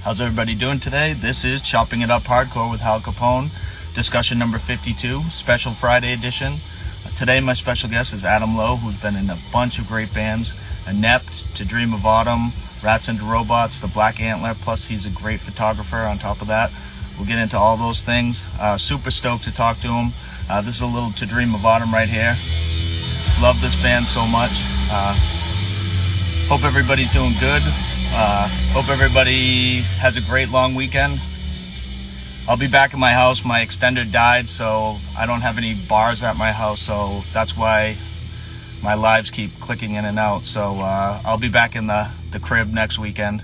How's everybody doing today? This is Chopping It Up Hardcore with Hal Capone, discussion number 52, special Friday edition. Today my special guest is Adam Lowe, who's been in a bunch of great bands, Inept, To Dream of Autumn, Rats and Robots, The Black Antler, plus he's a great photographer on top of that. We'll get into all those things. Super stoked to talk to him. This is a little To Dream of Autumn right here. Love this band so much. Hope everybody's doing good. Hope everybody has a great long weekend. I'll be back in my house. My extender died, so I don't have any bars at my house, so that's why my lives keep clicking in and out. So I'll be back in the crib next weekend.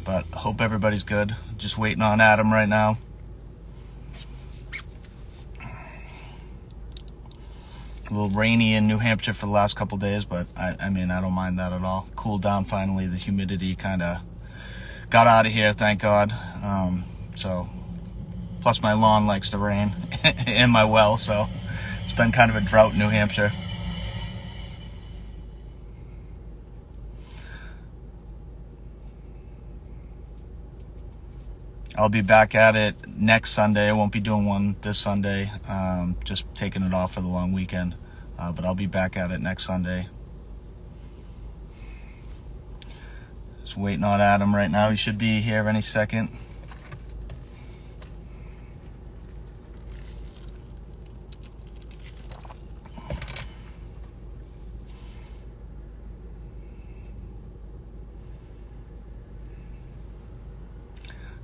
But hope everybody's good. Just waiting on Adam right now. A little rainy in New Hampshire for the last couple days, but I mean, I don't mind that at all. Cooled down finally. The humidity kind of got out of here, thank God. So, plus my lawn likes the rain and my well, so it's been kind of a drought in New Hampshire. I'll be back at it next Sunday. I won't be doing one this Sunday. Just taking it off for the long weekend. But I'll be back at it next Sunday. Just waiting on Adam right now. He should be here any second.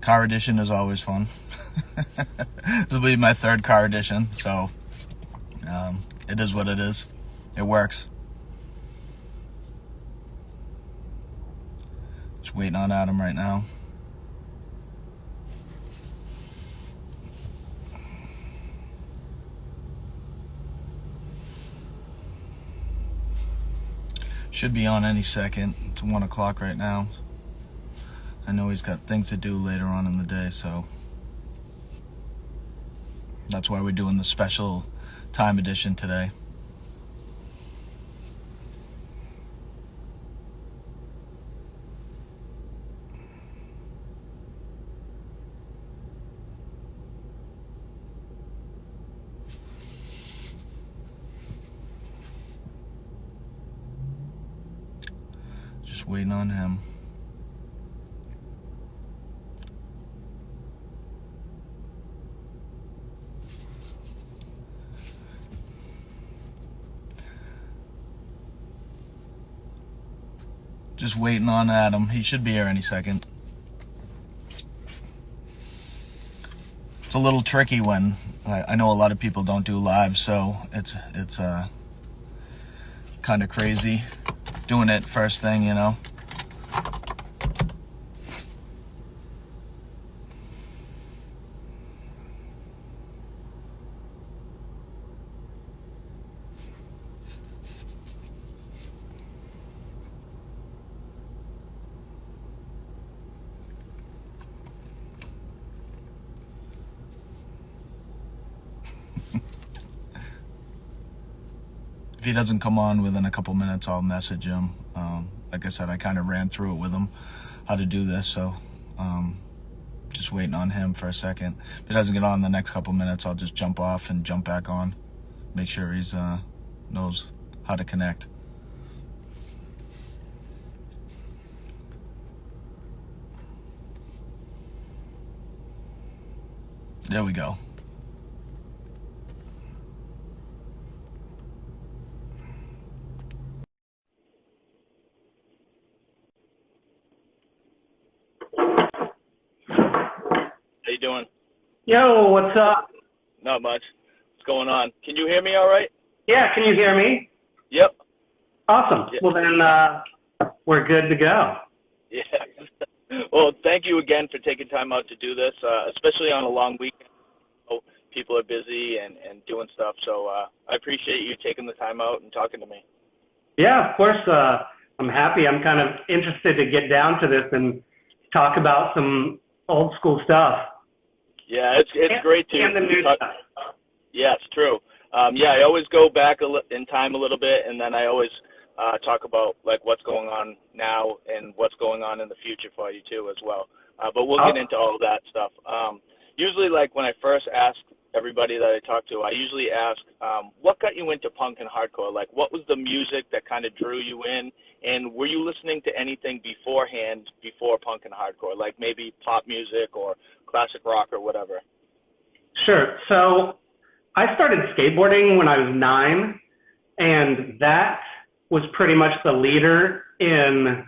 Car edition is always fun. This will be my third car edition, so it is what it is. It works. Just waiting on Adam right now. Should be on any second. It's 1 o'clock right now. I know he's got things to do later on in the day, so that's why we're doing the special time edition today. Just waiting on him. Just waiting on Adam. He should be here any second. It's a little tricky when I know a lot of people don't do live, so it's kind of crazy doing it first thing, you know. If he doesn't come on within a couple minutes, I'll message him. Like I said, I kind of ran through it with him, how to do this, so just waiting on him for a second. If he doesn't get on in the next couple minutes, I'll just jump off and jump back on. Make sure he's knows how to connect. There we go. How you doing? Yo, what's up? Not much. What's going on? Can you hear me all right? Yeah, can you hear me? Yep. Awesome. Yeah. Well, then we're good to go. Yeah. Well, thank you again for taking time out to do this, especially on a long weekend. People are busy and doing stuff, so I appreciate you taking the time out and talking to me. Yeah, of course. I'm happy. I'm kind of interested to get down to this and talk about some old school stuff. Yeah, it's great to and the new stuff. Yeah, it's true. I always go back in time a little bit, and then I always talk about like what's going on now and what's going on in the future for you too as well. But we'll get into all that stuff. Usually, like when I first ask everybody that I talk to, I usually ask, what got you into punk and hardcore? Like, what was the music that kind of drew you in? And were you listening to anything beforehand, before punk and hardcore, like maybe pop music or classic rock or whatever? Sure. So I started skateboarding when I was 9, and that was pretty much the leader in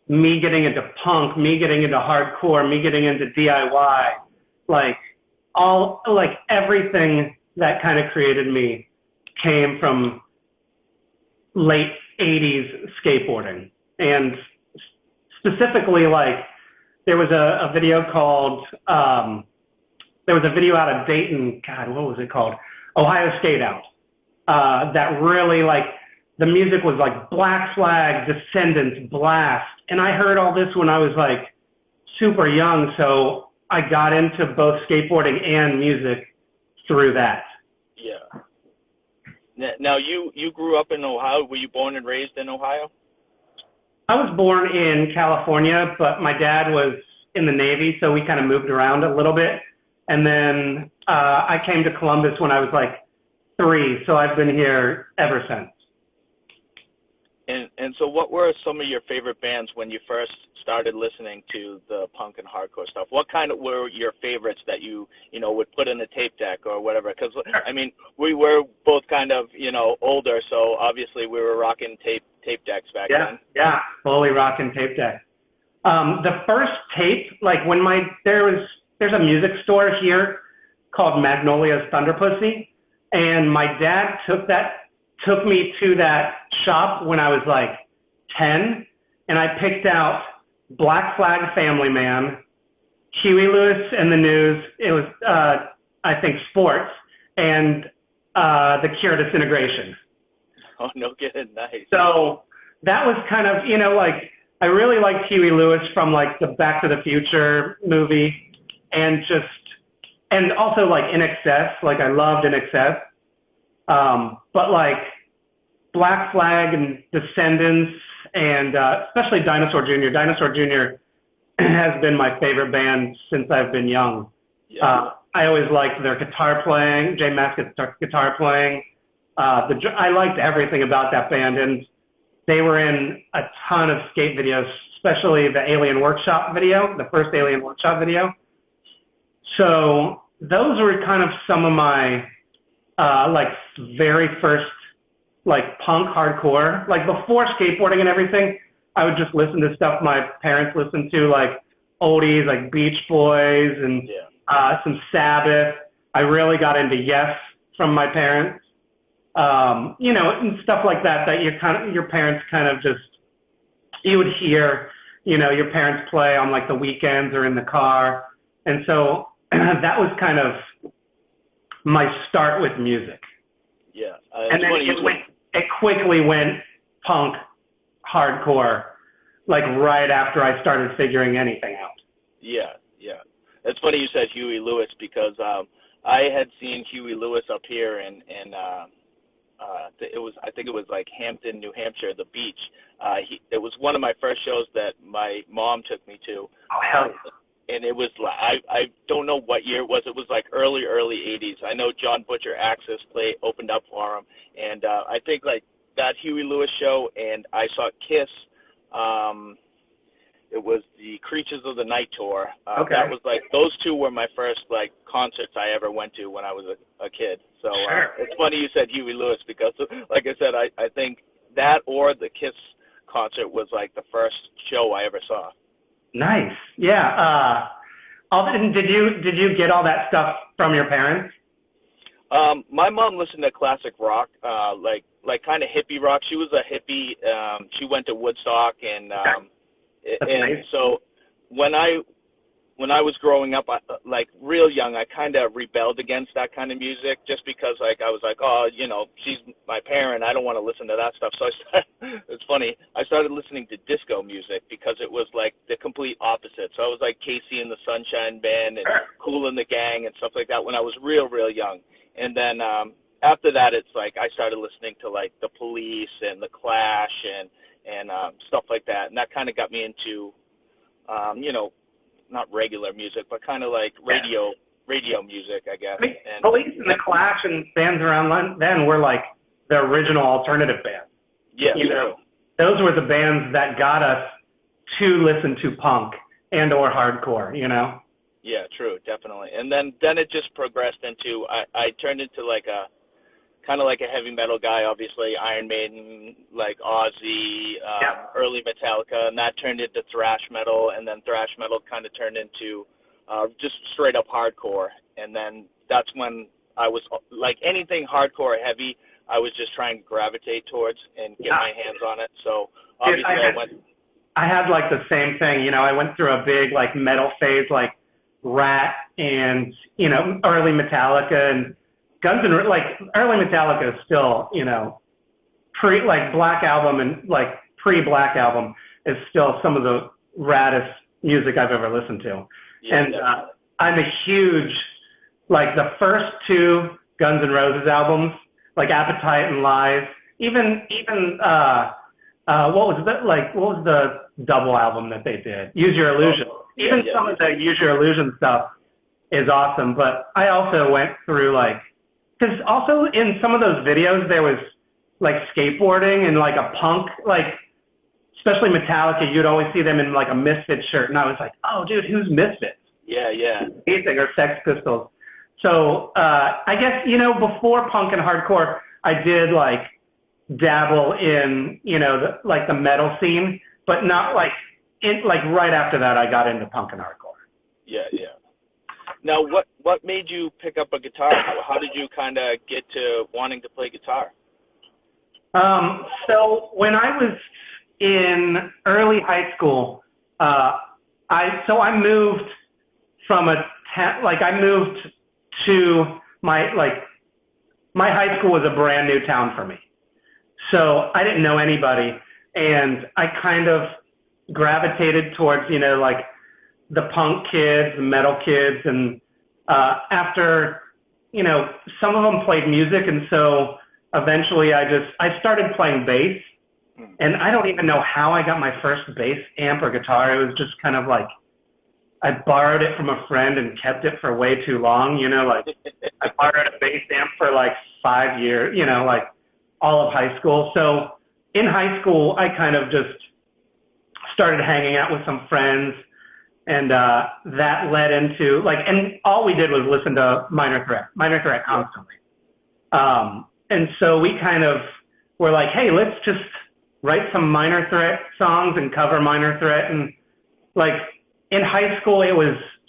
me getting into punk, me getting into hardcore, me getting into DIY, like everything that kind of created me came from late 80s skateboarding. And specifically, like, there was a video called, there was a video out of Dayton, God, what was it called? Ohio Skate Out. That really, like, the music was like Black Flag, Descendants, Blast. And I heard all this when I was like super young. So I got into both skateboarding and music through that. Yeah. Now, you grew up in Ohio. Were you born and raised in Ohio? I was born in California, but my dad was in the Navy, so we kind of moved around a little bit. And then I came to Columbus when I was like 3, so I've been here ever since. And so what were some of your favorite bands when you first started listening to the punk and hardcore stuff? What kind of were your favorites that you would put in a tape deck or whatever? Because, I mean, we were both kind of, older, so obviously we were rocking tape decks back then. Yeah, fully rocking tape deck. The first tape, like when there's a music store here called Magnolia's Thunder Pussy, and my dad took me to that shop when I was like 10, and I picked out Black Flag Family Man, Huey Lewis and the News, it was, I think, Sports, and The Cure Disintegration. Oh, no kidding, nice. So that was kind of, like, I really liked Huey Lewis from like the Back to the Future movie, and also like In Excess, like I loved In Excess. But like Black Flag and Descendants and especially Dinosaur Jr. Dinosaur Jr. has been my favorite band since I've been young. Yeah. I always liked their guitar playing, Jay Maskett's guitar playing. I liked everything about that band, and they were in a ton of skate videos, especially the Alien Workshop video, the first Alien Workshop video. So those were kind of some of my like very first like punk hardcore. Like before skateboarding and everything, I would just listen to stuff my parents listened to, like oldies, like Beach Boys and some Sabbath. I really got into Yes from my parents. And stuff like that your parents kind of just, you would hear, your parents play on like the weekends or in the car. And so that was kind of my start with music. Yeah. And then it quickly went punk, hardcore, like right after I started figuring anything out. Yeah. It's funny you said Huey Lewis, because I had seen Huey Lewis up here in I think it was like Hampton, New Hampshire, the beach. It was one of my first shows that my mom took me to. Oh, hell yeah. And it was like, I don't know what year it was. It was like early 80s. I know John Butcher Axis opened up for him. And I think like that Huey Lewis show, and I saw Kiss. It was the Creatures of the Night tour. Okay. That was like, those two were my first like concerts I ever went to when I was a kid. So sure. It's funny you said Huey Lewis, because like I said, I think that or the Kiss concert was like the first show I ever saw. Nice. Yeah. Did you get all that stuff from your parents? My mom listened to classic rock, like kind of hippie rock. She was a hippie. She went to Woodstock, and nice. So when I was growing up, like real young, I kind of rebelled against that kind of music, just because like I was like, oh, she's my parent, I don't want to listen to that stuff. So it's funny, I started listening to disco music because it was like the complete opposite. So I was like Casey and the Sunshine Band and Kool and the Gang and stuff like that when I was real young. And then after that, it's like I started listening to like the Police and the Clash and stuff like that, and that kind of got me into, you know, not regular music, but kind of like radio music, I guess. I mean, And Police and the Clash and bands around then were like the original alternative band. yeah, You know, those were the bands that got us to listen to punk and or hardcore, you know? yeah, true, definitely. And then it just progressed into I turned into like a kind of like a heavy metal guy, obviously Iron Maiden, like Ozzy, early Metallica, and that turned into thrash metal, and then thrash metal kind of turned into just straight up hardcore. And then that's when I was like anything hardcore or heavy, I was just trying to gravitate towards and get my hands on it. So obviously I had like the same thing, you know, I went through a big like metal phase, like Rat and, you know, early Metallica and Guns N' Roses. Like early Metallica is still, you know, like Black Album and like pre-Black Album is still some of the raddest music I've ever listened to. Yeah, and I'm a huge, like the first two Guns N' Roses albums, like Appetite and Lies, even what was the double album that they did? Use Your Illusion. Even some of the Use Your Illusion stuff is awesome. But I also went through like, because also in some of those videos there was like skateboarding and like a punk, like especially Metallica, you'd always see them in like a Misfits shirt, and I was like, oh dude, who's Misfits? Yeah. Amazing, or Sex Pistols. So I guess, you know, before punk and hardcore, I did like dabble in, you know, the metal scene, but not like right after that I got into punk and hardcore. Yeah. Now, what made you pick up a guitar? How did you kind of get to wanting to play guitar? So when I was in early high school, I moved from I moved to my high school was a brand new town for me. So I didn't know anybody, and I kind of gravitated towards, you know, like the punk kids, the metal kids, and after, you know, some of them played music, and so eventually I started playing bass, and I don't even know how I got my first bass amp or guitar. It was just kind of like I borrowed it from a friend and kept it for way too long, you know, like I borrowed a bass amp for like 5 years, you know, like all of high school. So in high school, I kind of just started hanging out with some friends, and that led into like, and all we did was listen to Minor Threat constantly. And so we kind of were like, hey, let's just write some Minor Threat songs and cover Minor Threat. And like in high school,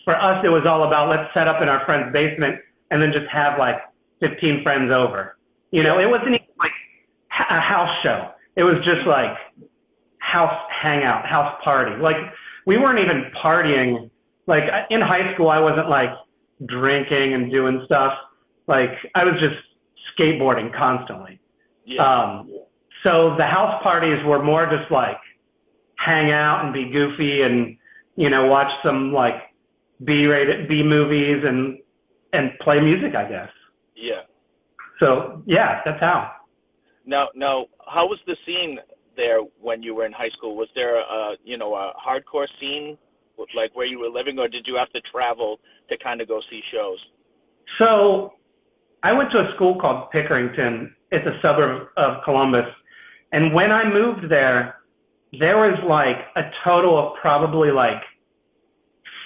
for us, it was all about let's set up in our friend's basement and then just have like 15 friends over. You know, it wasn't even like a house show. It was just like house hangout, house party. Like we weren't even partying. Like in high school, I wasn't like drinking and doing stuff. Like I was just skateboarding constantly. Yeah. So the house parties were more just like hang out and be goofy and, you know, watch some like B movies and play music, I guess. Yeah. So yeah, that's how. Now, how was the scene there when you were in high school? Was there a hardcore scene like where you were living, or did you have to travel to kind of go see shows? So I went to a school called Pickerington. It's a suburb of Columbus. And when I moved there was like a total of probably like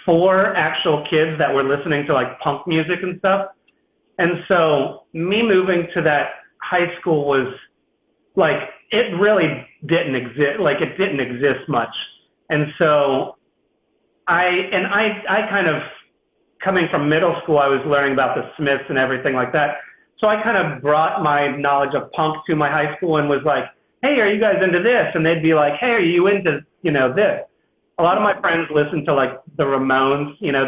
4 actual kids that were listening to like punk music and stuff. And so me moving to that high school was like, it really didn't exist. Like it didn't exist much. And so I kind of, coming from middle school, I was learning about the Smiths and everything like that. So I kind of brought my knowledge of punk to my high school and was like, hey, are you guys into this? And they'd be like, hey, are you into, you know, this? A lot of my friends listened to like the Ramones, you know,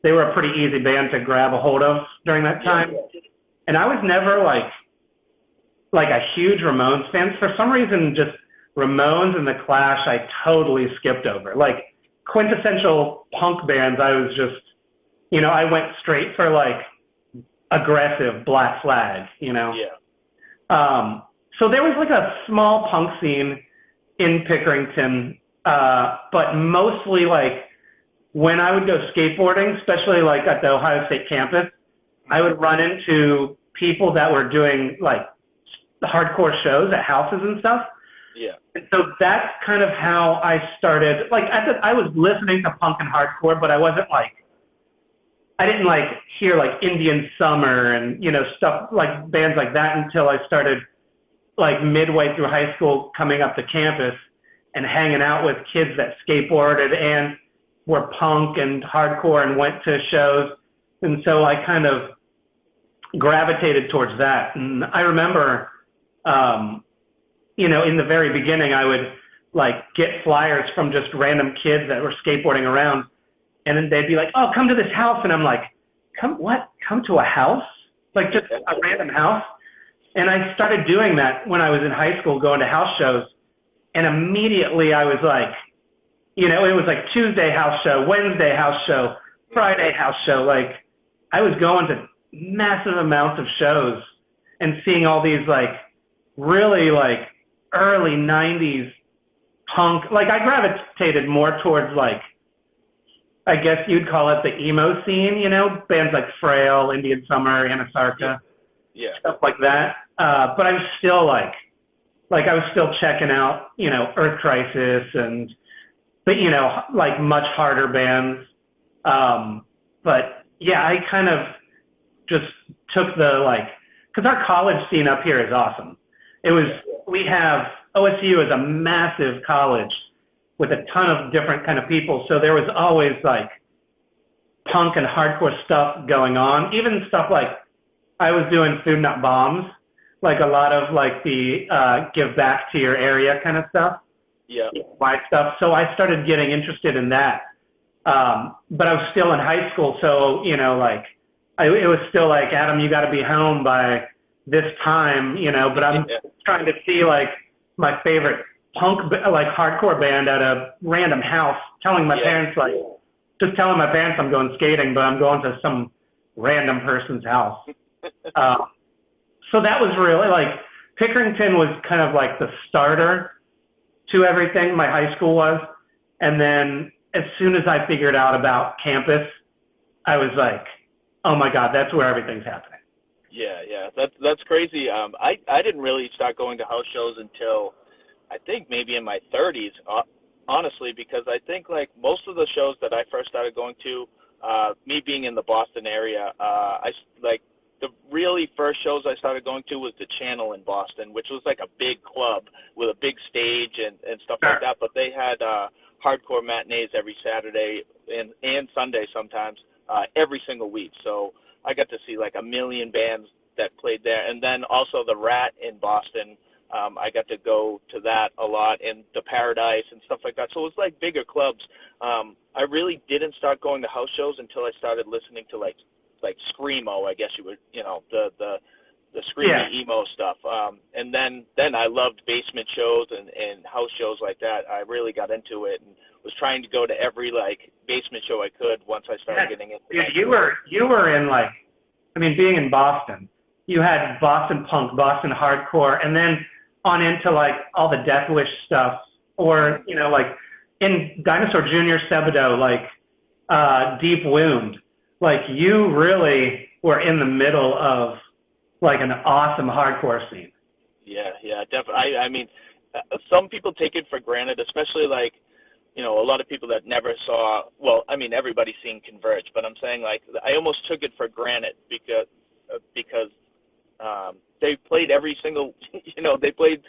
they were a pretty easy band to grab a hold of during that time. And I was never like a huge Ramones fan. For some reason, just Ramones and the Clash, I totally skipped over. Like quintessential punk bands, I was just, you know, I went straight for like aggressive Black Flag, you know? Yeah. So there was like a small punk scene in Pickerington, but mostly like when I would go skateboarding, especially like at the Ohio State campus, I would run into people that were doing like hardcore shows at houses and stuff. Yeah. And so that's kind of how I started. Like I was listening to punk and hardcore, but I didn't like hear like Indian Summer and, you know, stuff like bands like that until I started like midway through high school coming up to campus and hanging out with kids that skateboarded and were punk and hardcore and went to shows. And so I kind of gravitated towards that. And I remember, you know, in the very beginning, I would like get flyers from just random kids that were skateboarding around. And then they'd be like, oh, come to this house. And I'm like, come to a house? Like just a random house? And I started doing that when I was in high school, going to house shows. And immediately I was like, you know, it was like Tuesday house show, Wednesday house show, Friday house show. Like I was going to massive amounts of shows and seeing all these like really like early 90s punk. Like I gravitated more towards like, I guess you'd call it the emo scene, you know, bands like Frail, Indian Summer, Anasarca, stuff like that. But I was still like I was still checking out, you know, Earth Crisis but you know, like much harder bands. But yeah, I kind of just took because our college scene up here is awesome. OSU is a massive college with a ton of different kind of people. So there was always like punk and hardcore stuff going on, even stuff like I was doing Food Not Bombs, like a lot of like the give back to your area kind of stuff. Yeah. My stuff. So I started getting interested in that. But I was still in high school. So, you know, like it was still like, Adam, you got to be home by this time, you know, but I'm trying to see like my favorite punk, like hardcore band at a random house, telling my parents I'm going skating, but I'm going to some random person's house. So that was really like, Pickerington was kind of like the starter to everything. My high school was. And then as soon as I figured out about campus, I was like, oh my God, that's where everything's happening. Yeah. That's crazy. I didn't really start going to house shows until I think maybe in my 30s, honestly, because I think like most of the shows that I first started going to, me being in the Boston area, the really first shows I started going to was the Channel in Boston, which was like a big club with a big stage and stuff like that. But they had hardcore matinees every Saturday and Sunday sometimes, every single week. So I got to see like a million bands that played there. And then also the Rat in Boston, I got to go to that a lot, and the Paradise and stuff like that. So it was like bigger clubs. I really didn't start going to house shows until I started listening to like screamo, I guess you would, you know, the screamy emo stuff. And then I loved basement shows and house shows like that. I really got into it and was trying to go to every like basement show I could once I started getting into it. You were in like, I mean, being in Boston, you had Boston punk, Boston hardcore, and then on into like all the Death Wish stuff, or, you know, like in Dinosaur Jr., Sebadoh, like Deep Wound. Like you really were in the middle of like an awesome hardcore scene. Yeah, definitely. I mean, some people take it for granted, especially like, you know, a lot of people that never saw, well, I mean, everybody's seen Converge, but I'm saying like, I almost took it for granted because they played every single, you know, they played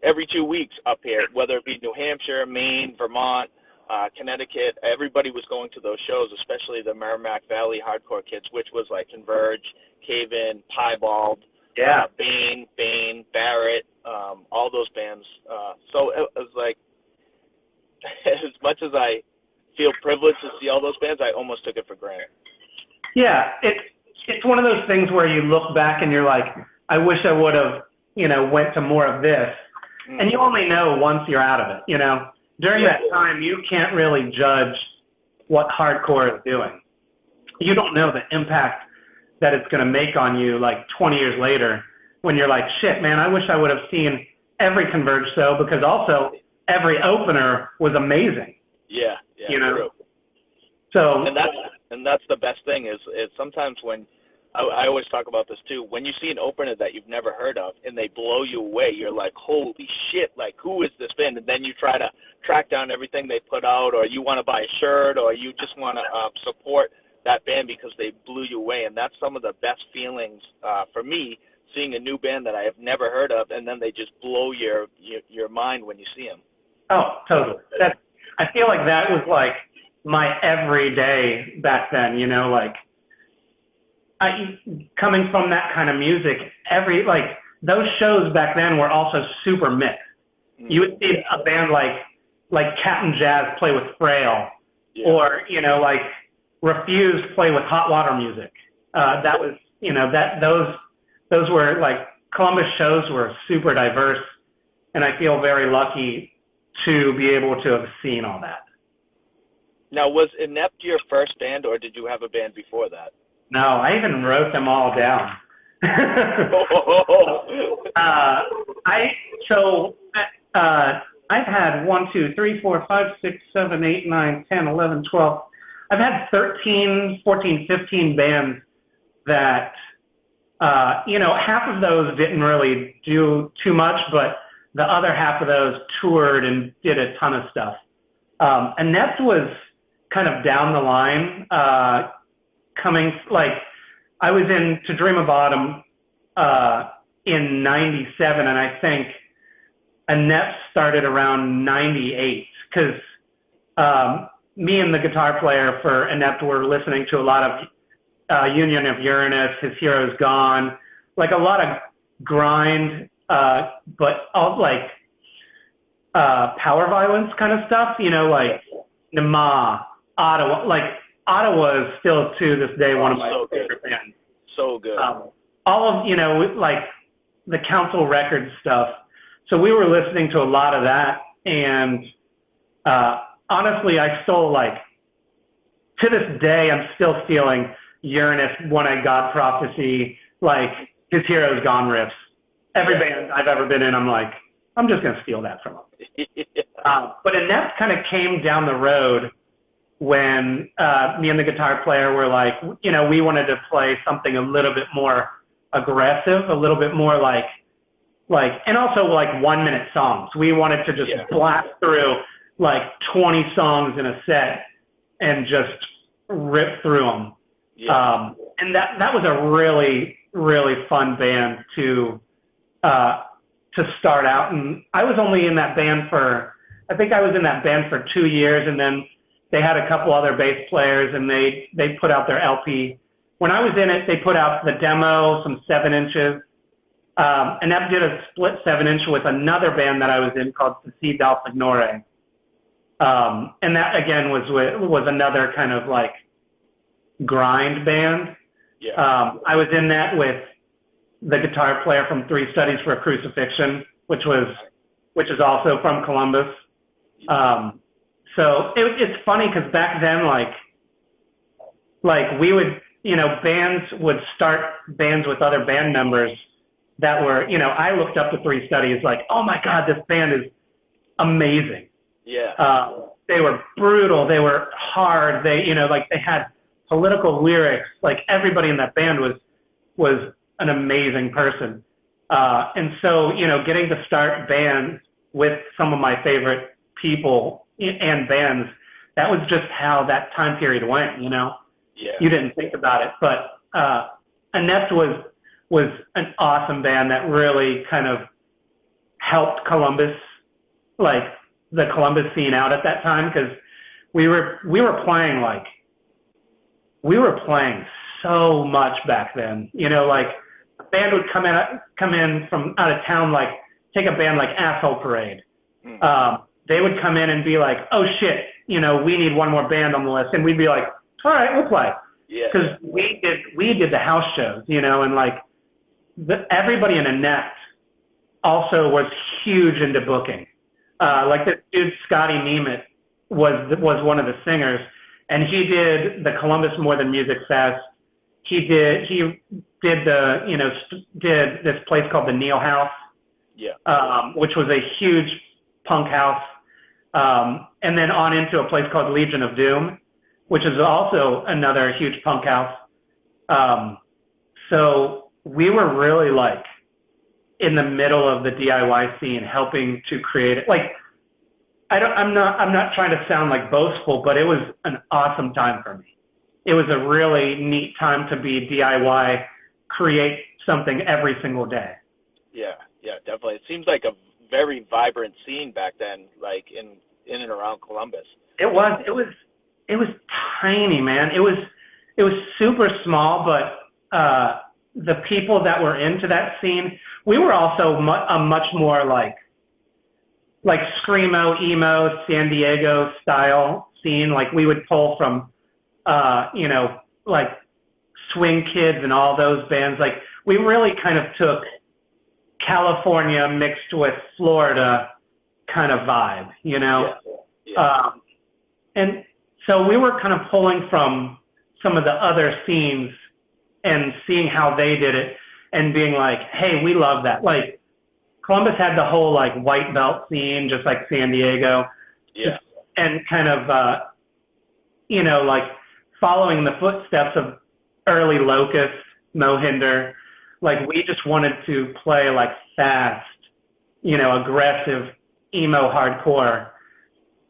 every 2 weeks up here, whether it be New Hampshire, Maine, Vermont, Connecticut. Everybody was going to those shows, especially the Merrimack Valley hardcore kids, which was like Converge, Cave In, Piebald, Bane, Barrett, all those bands. So it was like, as much as I feel privileged to see all those bands, I almost took it for granted. Yeah, it's one of those things where you look back and you're like, I wish I would have, you know, went to more of this. Mm-hmm. And you only know once you're out of it, you know. During that time, you can't really judge what hardcore is doing. You don't know the impact that it's going to make on you like 20 years later when you're like, shit, man, I wish I would have seen every Converge show, because also every opener was amazing. Yeah, you know? True. So And that's the best thing is sometimes when I always talk about this too, when you see an opener that you've never heard of and they blow you away, you're like, holy shit, like who is this band? And then you try to track down everything they put out, or you want to buy a shirt, or you just want to support that band because they blew you away. And that's some of the best feelings for me, seeing a new band that I have never heard of, and then they just blow your mind when you see them. Oh, totally. I feel like that was like my everyday back then, you know, like coming from that kind of music, those shows back then were also super mixed. Mm-hmm. You would see a band like Captain Jazz play with Frail, or, you know, like Refuse play with Hot Water Music. That was, you know, those were like, Columbus shows were super diverse, and I feel very lucky to be able to have seen all that. Now, was Inept your first band, or did you have a band before that? No, I even wrote them all down. I've had 1, 2, 3, 4, 5, 6, 7, 8, 9, 10, 11, 12. I've had 13, 14, 15 bands that, you know, half of those didn't really do too much, but the other half of those toured and did a ton of stuff. Inept was kind of down the line, I was in To Dream of Autumn in 97, and I think Inept started around 98, because me and the guitar player for Inept were listening to a lot of Union of Uranus, His Hero's Gone, like a lot of grind, but all like power violence kind of stuff, you know, like Nama, Ottawa. Like Ottawa is still to this day one of my favorite bands. So good. All of, you know, like the Council Records stuff. So we were listening to a lot of that, and honestly, I still to this day, I'm still feeling Uranus, One-Eyed God Prophecy, like His Hero's Gone riffs. Every band I've ever been in, I'm like, I'm just going to steal that from them. But Inept kind of came down the road when me and the guitar player were like, you know, we wanted to play something a little bit more aggressive, a little bit more like, and also like 1 minute songs. We wanted to just blast through like 20 songs in a set and just rip through them. Yeah. And that was a really, really fun band to start out. And I was only in that band I think I was in that band for 2 years, and then they had a couple other bass players, and they put out their LP. When I was in it, they put out the demo, some 7-inches. And that did a split 7-inch with another band that I was in called Si Dal Signore. And that again was another kind of like grind band. Yeah. I was in that with the guitar player from Three Studies for a Crucifixion, which is also from Columbus. So it's funny because back then, like we would, you know, bands would start bands with other band members that were, you know, I looked up to Three Studies like, oh my God, this band is amazing. Yeah. They were brutal. They were hard. They, you know, like they had political lyrics. Like everybody in that band was an amazing person. And so, you know, getting to start bands with some of my favorite people and bands, that was just how that time period went, you know? Yeah. You didn't think about it, but Inept was an awesome band that really kind of helped Columbus, like the Columbus scene out at that time, because we were playing so much back then. You know, like a band would come in from out of town, like take a band like Asshole Parade. They would come in and be like, oh shit, you know, we need one more band on the list, and we'd be like, all right, we'll play. Yeah. Because we did the house shows, you know, and like everybody in Inept also was huge into booking. Like this dude Scotty Nemeth was one of the singers, and he did the Columbus More Than Music Fest. did did this place called the Neil House, which was a huge punk house, and then on into a place called Legion of Doom, which is also another huge punk house. So we were really like in the middle of the DIY scene, helping to create it. Like, I'm not trying to sound like boastful, but it was an awesome time for me. It was a really neat time to be DIY, create something every single day. Yeah, definitely. It seems like a very vibrant scene back then, like in and around Columbus. It was tiny, man. It was super small, but the people that were into that scene, we were also a much more like screamo, emo, San Diego style scene. Like we would pull from, like Swing Kids and all those bands. Like we really kind of took California mixed with Florida kind of vibe, and so we were kind of pulling from some of the other scenes and seeing how they did it and being like, hey, we love that. Like Columbus had the whole like white belt scene, just like San Diego. Yeah. And kind of, like following the footsteps of early Locust, Mohinder. Like we just wanted to play like fast, aggressive, emo hardcore,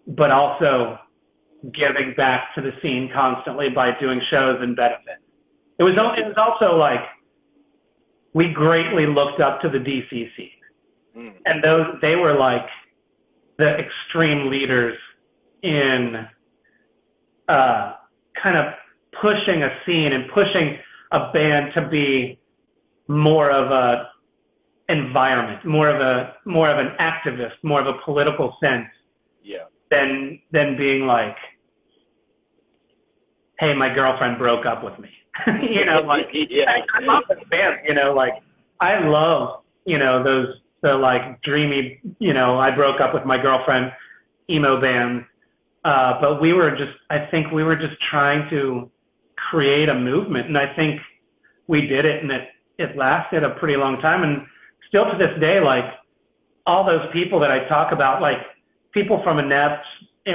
but also giving back to the scene constantly by doing shows and benefits. It was also like we greatly looked up to the DC scene, and they were like the extreme leaders in kind of pushing a scene and pushing a band to be more of a environment, more of an activist, more of a political sense. Yeah. Than being like, hey, my girlfriend broke up with me. Like I love this band, like I love, the like dreamy, I broke up with my girlfriend emo bands. But I think we were just trying to create a movement, and I think we did it, and it lasted a pretty long time. And still to this day, like all those people that I talk about, like people from Inept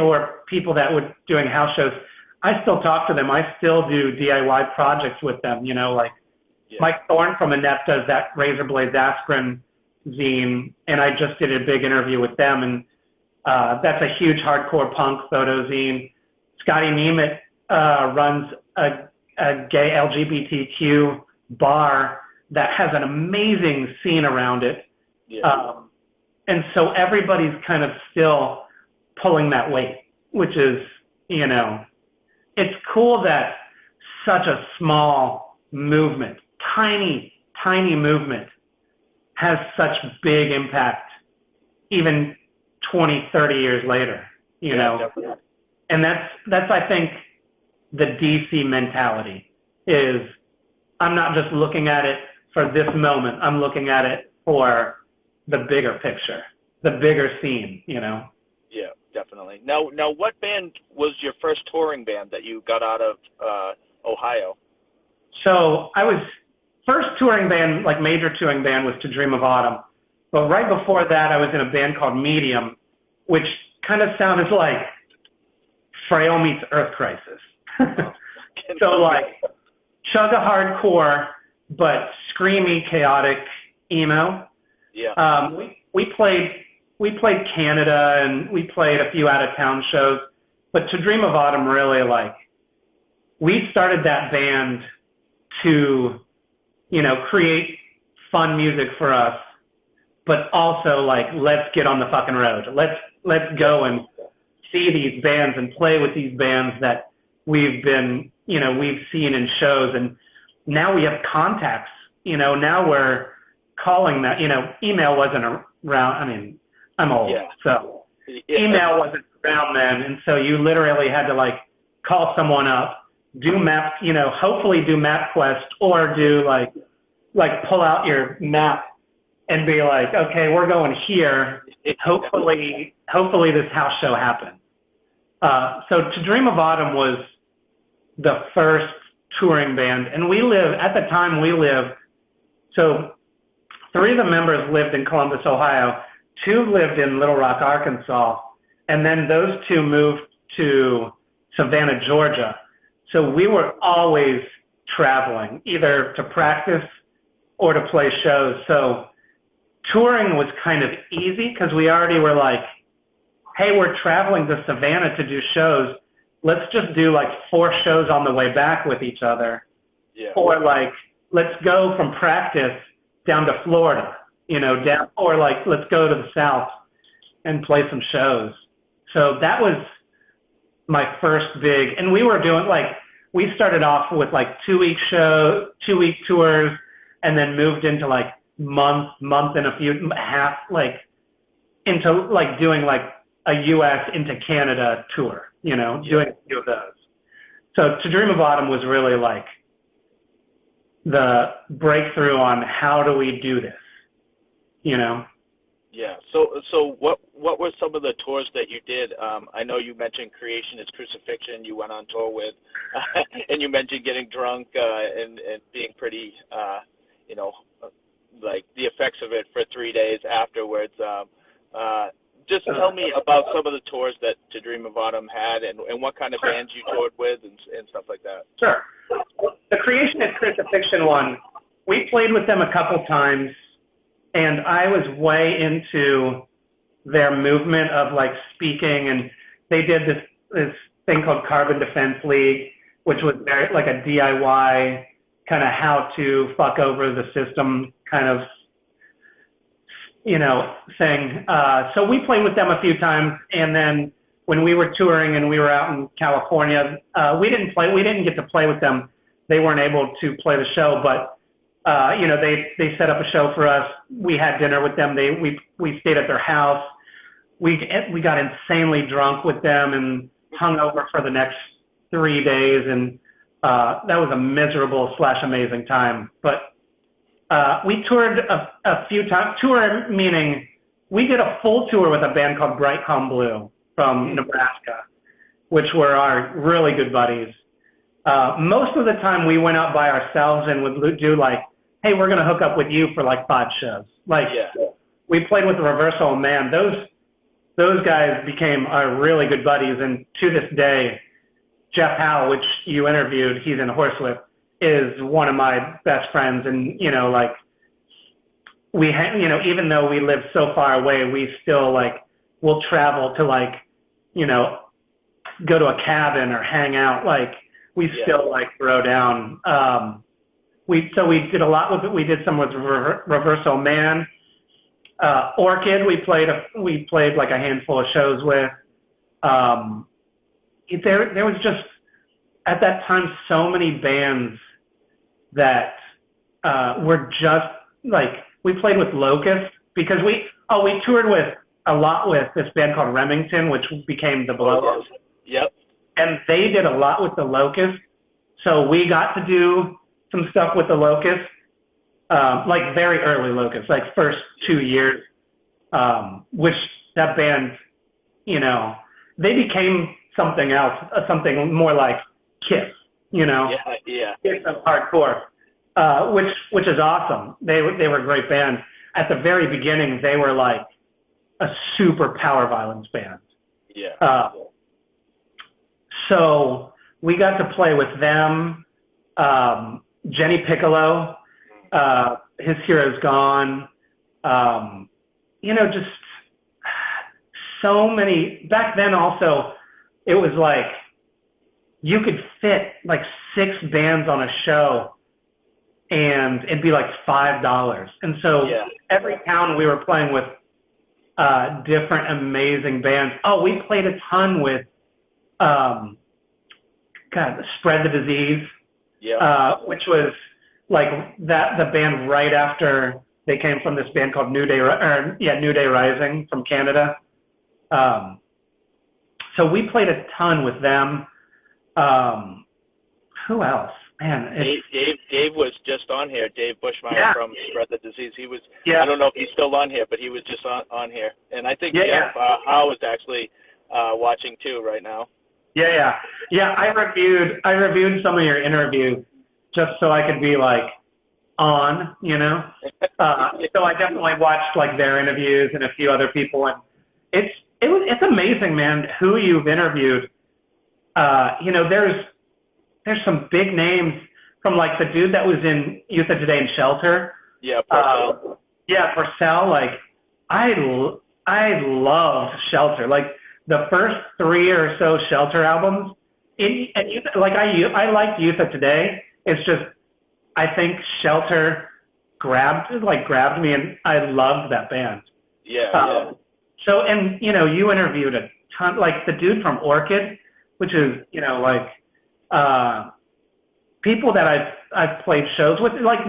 or people that were doing house shows, I still talk to them. I still do DIY projects with them, Mike Thorne from Inept does that Razor Blades Aspirin zine, and I just did a big interview with them, and that's a huge hardcore punk photo zine. Scotty Nemeth runs a gay LGBTQ bar that has an amazing scene around it. Yeah. And so everybody's kind of still pulling that weight, which is, it's cool that such a small movement, tiny movement has such big impact even 20, 30 years later, Definitely. And that's, I think, the DC mentality is I'm not just looking at it for this moment. I'm looking at it for the bigger picture, the bigger scene, Yeah, definitely. Now, what band was your first touring band that you got out of Ohio? So first touring band, like major touring band, was To Dream of Autumn. But right before that, I was in a band called Medium, which kind of sounded like Frail meets Earth Crisis. So like chugga hardcore, but screamy, chaotic emo. Yeah. We played Canada, and we played a few out of town shows, but To Dream of Autumn really, like, we started that band to, create fun music for us, but also like, let's get on the fucking road. Let's go and see these bands and play with these bands that we've been, we've seen in shows, and now we have contacts, now we're calling that, email wasn't around. I mean, I'm old, so email wasn't around then. And so you literally had to like call someone up, do map, hopefully do MapQuest, or do like pull out your map and be like, okay, we're going here. Hopefully this house show happens. So To Dream of Autumn was the first touring band. And at the time so 3 of the members lived in Columbus, Ohio, 2 lived in Little Rock, Arkansas, and then those 2 moved to Savannah, Georgia. So we were always traveling, either to practice or to play shows. So touring was kind of easy because we already were like, hey, we're traveling to Savannah to do shows. Let's just do like 4 shows on the way back with each other. Yeah. Or like, let's go from practice down to Florida, or like, let's go to the South and play some shows. So that was my first big, and we were doing we started off with like 2-week tours, and then moved into like month and a half, into like doing like a US into Canada tour, doing a few of those. So To Dream of Autumn was really like the breakthrough on how do we do this, Yeah. So what were some of the tours that you did? I know you mentioned Creation is Crucifixion you went on tour with, and you mentioned getting drunk and being pretty, like the effects of it for 3 days afterwards. Just tell me about some of the tours that To Dream of Autumn had and what kind of bands you toured with and stuff like that. Sure. The Creation is Crucifixion one, we played with them a couple times, and I was way into their movement of like speaking, and they did this thing called Carbon Defense League, which was very like a DIY kind of how to fuck over the system kind of, thing. So we played with them a few times, and then when we were touring and we were out in California, we didn't get to play with them. They weren't able to play the show, but they set up a show for us. We had dinner with them. We stayed at their house. We got insanely drunk with them and hung over for the next 3 days, and that was a miserable / amazing time. But we toured a few times. Tour meaning we did a full tour with a band called Bright Calm Blue from Nebraska, which were our really good buddies. Most of the time we went out by ourselves and would do like, hey, we're going to hook up with you for like 5 shows. We played with the Reversal, man. Those guys became our really good buddies. And to this day, Jeff Howe, which you interviewed, he's in Horsewhip, is one of my best friends. And, even though we live so far away, we still we'll travel to go to a cabin or hang out. We still throw down. We did a lot with it. We did some with Reversal Man, Orchid. We played like a handful of shows with. There was just at that time so many bands that were just we played with Locust because we toured with a lot with this band called Remington, which became the Blowers. Yep. And they did a lot with the Locust, so we got to do some stuff with the Locust, very early Locust, first 2 years, which that band, they became something else, something more like Kiss, Yeah. Kiss of hardcore, which is awesome. They were a great band. At the very beginning, they were like a super power violence band. Yeah. So we got to play with them. Jenny Piccolo, His Hero's Gone. Just so many. Back then also, it was you could fit 6 bands on a show and it'd be $5. And so every town we were playing with different amazing bands. Oh, we played a ton with Spread the Disease, which was the band right after they came from this band called New Day Rising from Canada. So we played a ton with them. Who else? Man, Dave was just on here. Dave Bushmeyer from Spread the Disease. He was. I don't know if he's still on here, but he was just on here. And I think Jeff Howe is actually watching too right now. Yeah. I reviewed some of your interviews, just so I could be like on, So I definitely watched like their interviews and a few other people, and it's amazing, man, who you've interviewed. There's some big names from like the dude that was in Youth of Today in Shelter. Yeah, Purcell. Yeah, Purcell. Like, I loved Shelter. Like the first 3 or so Shelter albums. I liked Youth of Today. It's just I think Shelter grabbed me, and I loved that band. Yeah. So, and you interviewed a ton, like the dude from Orchid, which is people that I've played shows with. Like,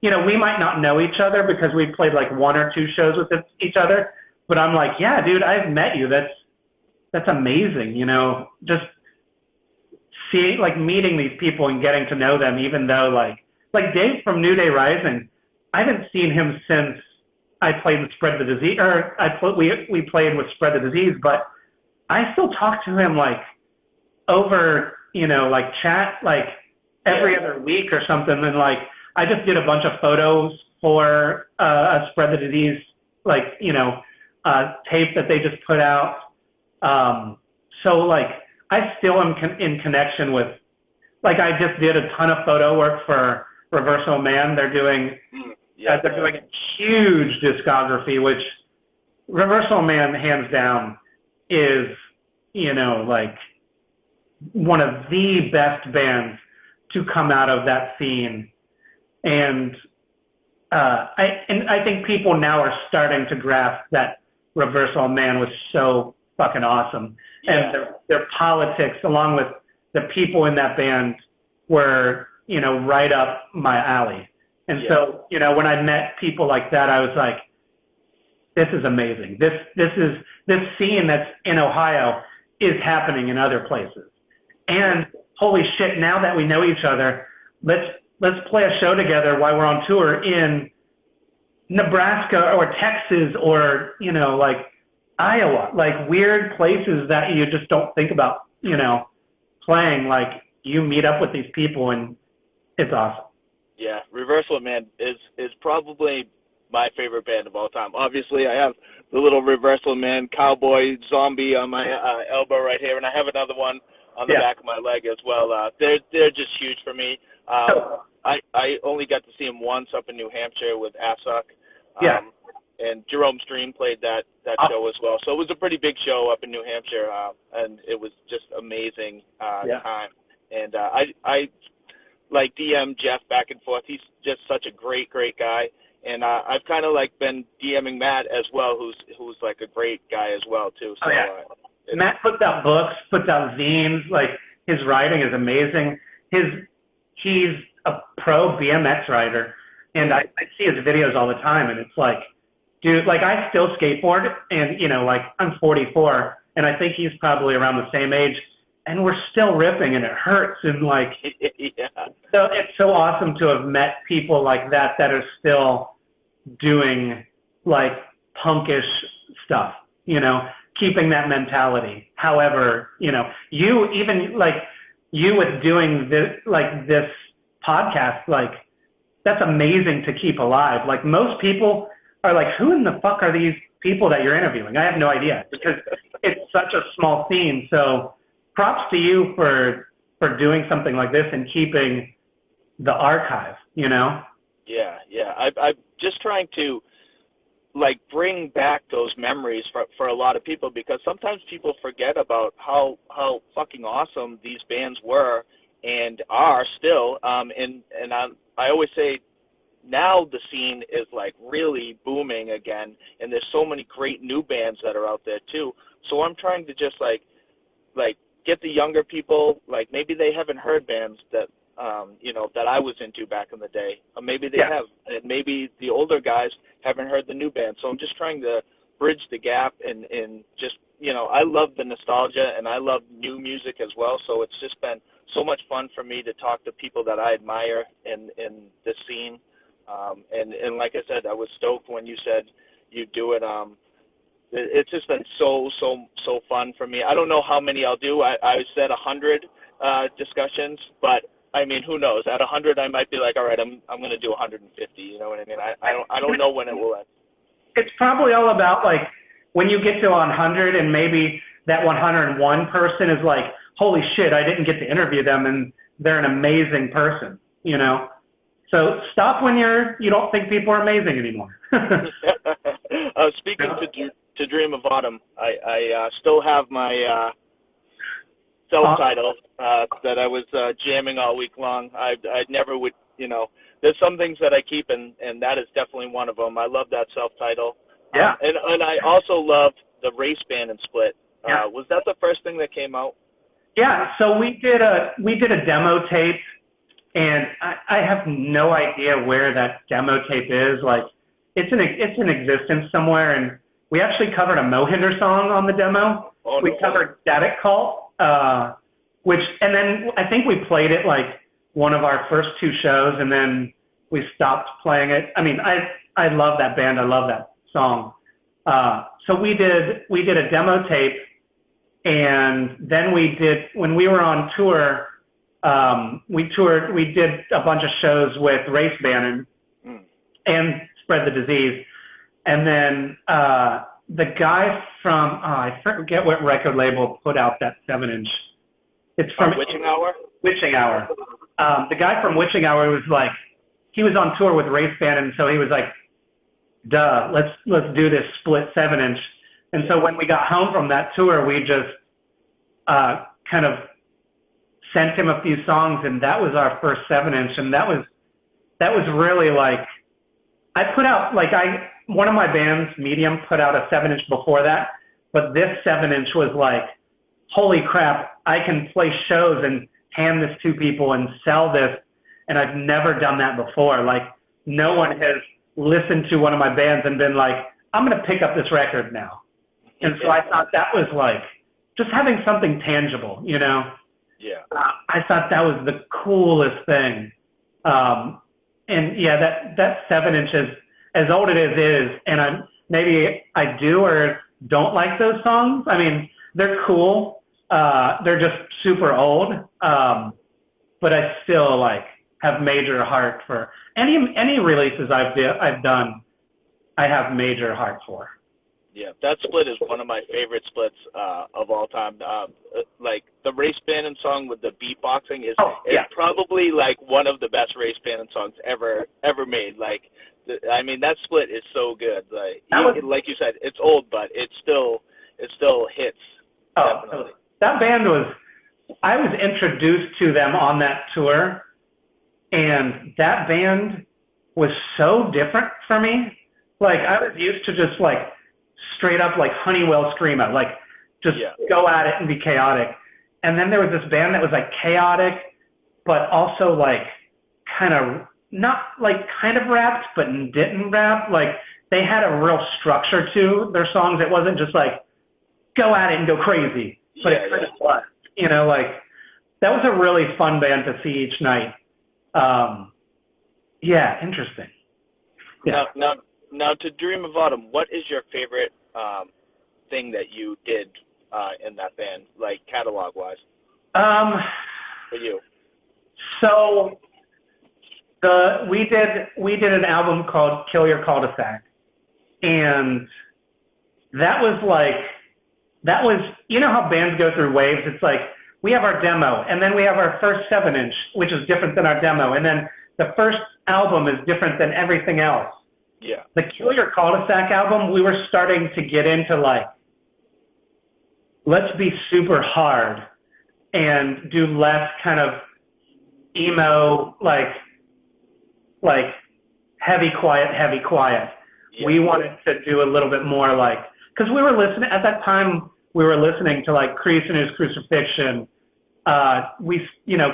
we might not know each other because we played like 1 or 2 shows with each other, but I'm like, yeah, dude, I've met you. That's amazing. Just meeting these people and getting to know them, even though like Dave from New Day Rising, I haven't seen him since I played with Spread the Disease, or we played with Spread the Disease, but I still talk to him like over, like chat, like every other week or something. And like, I just did a bunch of photos for a Spread the Disease, tape that they just put out. So like, I still am in connection with, like, I just did a ton of photo work for Reversal Man. They're doing a huge discography, which Reversal Man, hands down, is, like one of the best bands to come out of that scene. And I think people now are starting to grasp that Reversal Man was so fucking awesome. Yeah. And their politics, along with the people in that band, were, right up my alley. And so, when I met people like that, I was like, this is amazing. This scene that's in Ohio is happening in other places. And holy shit, now that we know each other, let's play a show together while we're on tour in Nebraska or Texas or, like Iowa, like weird places that you just don't think about, playing. Like, you meet up with these people and it's awesome. Yeah, Reversal Man is probably my favorite band of all time. Obviously, I have the little Reversal Man cowboy zombie on my elbow right here, and I have another one on the back of my leg as well. They're just huge for me. I only got to see them once up in New Hampshire with ASSUC. And Jerome Stream played that show as well. So it was a pretty big show up in New Hampshire, and it was just amazing time. And I like DM Jeff back and forth. He's just such a great guy. And I've kind of like been DMing Matt as well, who's like a great guy as well too. So Matt puts out books, puts out zines. Like, his writing is amazing. He's a pro BMX rider, and I see his videos all the time, and it's like, dude, like, I still skateboard, and like, I'm 44, and I think he's probably around the same age, and we're still ripping, and it hurts, and like, so it's so awesome to have met people like that are still doing like punkish stuff, keeping that mentality. However, you even like you with doing this podcast, like, that's amazing to keep alive. Like, most people are like, who in the fuck are these people that you're interviewing? I have no idea, because it's such a small scene. So props to you for doing something like this and keeping the archive, Yeah. I'm just trying to like bring back those memories for a lot of people, because sometimes people forget about how fucking awesome these bands were and are still. And I always say, now the scene is like really booming again, and there's so many great new bands that are out there too. So I'm trying to just like get the younger people, like, maybe they haven't heard bands that that I was into back in the day. Or maybe they have, and maybe the older guys haven't heard the new band. So I'm just trying to bridge the gap and just, I love the nostalgia and I love new music as well. So it's just been so much fun for me to talk to people that I admire in the scene. And like I said, I was stoked when you said you'd do it. It's just been so fun for me. I don't know how many I'll do. I said 100 discussions, but I mean, who knows? At 100, I might be like, all right, I'm going to do 150. You know what I mean? I don't know when it will end. It's probably all about like when you get to 100 and maybe that 101 person is like, holy shit, I didn't get to interview them and they're an amazing person, you know? So stop when you don't think people are amazing anymore. Speaking to Dream of Autumn, I still have my self-title that I was jamming all week long. I never would, you know, there's some things that I keep, and that is definitely one of them. I love that self-title. Yeah. And I also love the Race Band and Split. Yeah. Was that the first thing that came out? Yeah, so we did a demo tape, and I have no idea where that demo tape is. Like, it's in existence somewhere, and we actually covered a Mohinder song on the demo. Oh, no. We covered Static Cult, and then I think we played it like one of our first two shows, and then we stopped playing it. I mean, I love that band. I love that song. So we did a demo tape. And then when we were on tour, we did a bunch of shows with Race Bannon and Spread the Disease. And then the guy from, I forget what record label put out that 7-inch. It's from Witching Hour? Witching Hour. The guy from Witching Hour was like, he was on tour with Race Bannon, so he was like, duh, let's do this split 7-inch. And so when we got home from that tour, we just kind of sent him a few songs, and that was our first 7-inch. And that was really like, I put out, like one of my bands, Medium, put out a 7-inch before that, but this 7-inch was like, holy crap, I can play shows and hand this to people and sell this, and I've never done that before. Like, no one has listened to one of my bands and been like, I'm going to pick up this record now. And so I thought that was like, just having something tangible, you know? Yeah. I thought that was the coolest thing. And yeah, that 7-inch is as old as it is, and maybe I do or don't like those songs. I mean, they're cool. They're just super old. But I still like have major heart for any releases I've done. I have major heart for. Yeah, that split is one of my favorite splits of all time. Like the Race Bannon song with the beatboxing is probably like one of the best Race Bannon songs ever made. Like, I mean, that split is so good. Like you said, it's old, but it still hits. Oh, definitely. That band I was introduced to them on that tour, and that band was so different for me. Like, I was used to just like straight up like Honeywell Screamo, like just go at it and be chaotic. And then there was this band that was like chaotic, but also like kind of not like kind of rapped, but didn't rap. Like they had a real structure to their songs. It wasn't just like go at it and go crazy, but it kind of was, you know, like that was a really fun band to see each night. Yeah, interesting. Yeah. Now, to Dream of Autumn, what is your favorite thing that you did in that band, like catalog-wise? For you. So we did an album called Kill Your Cul-de-sac, and that was you know how bands go through waves. It's like we have our demo, and then we have our first 7-inch, which is different than our demo, and then the first album is different than everything else. Yeah. The Kill Your Cul-de-sac album, we were starting to get into like, let's be super hard and do less kind of emo, like heavy quiet. Yeah. We wanted to do a little bit more like, because we were listening at that time, we were listening to like Crease and His Crucifixion,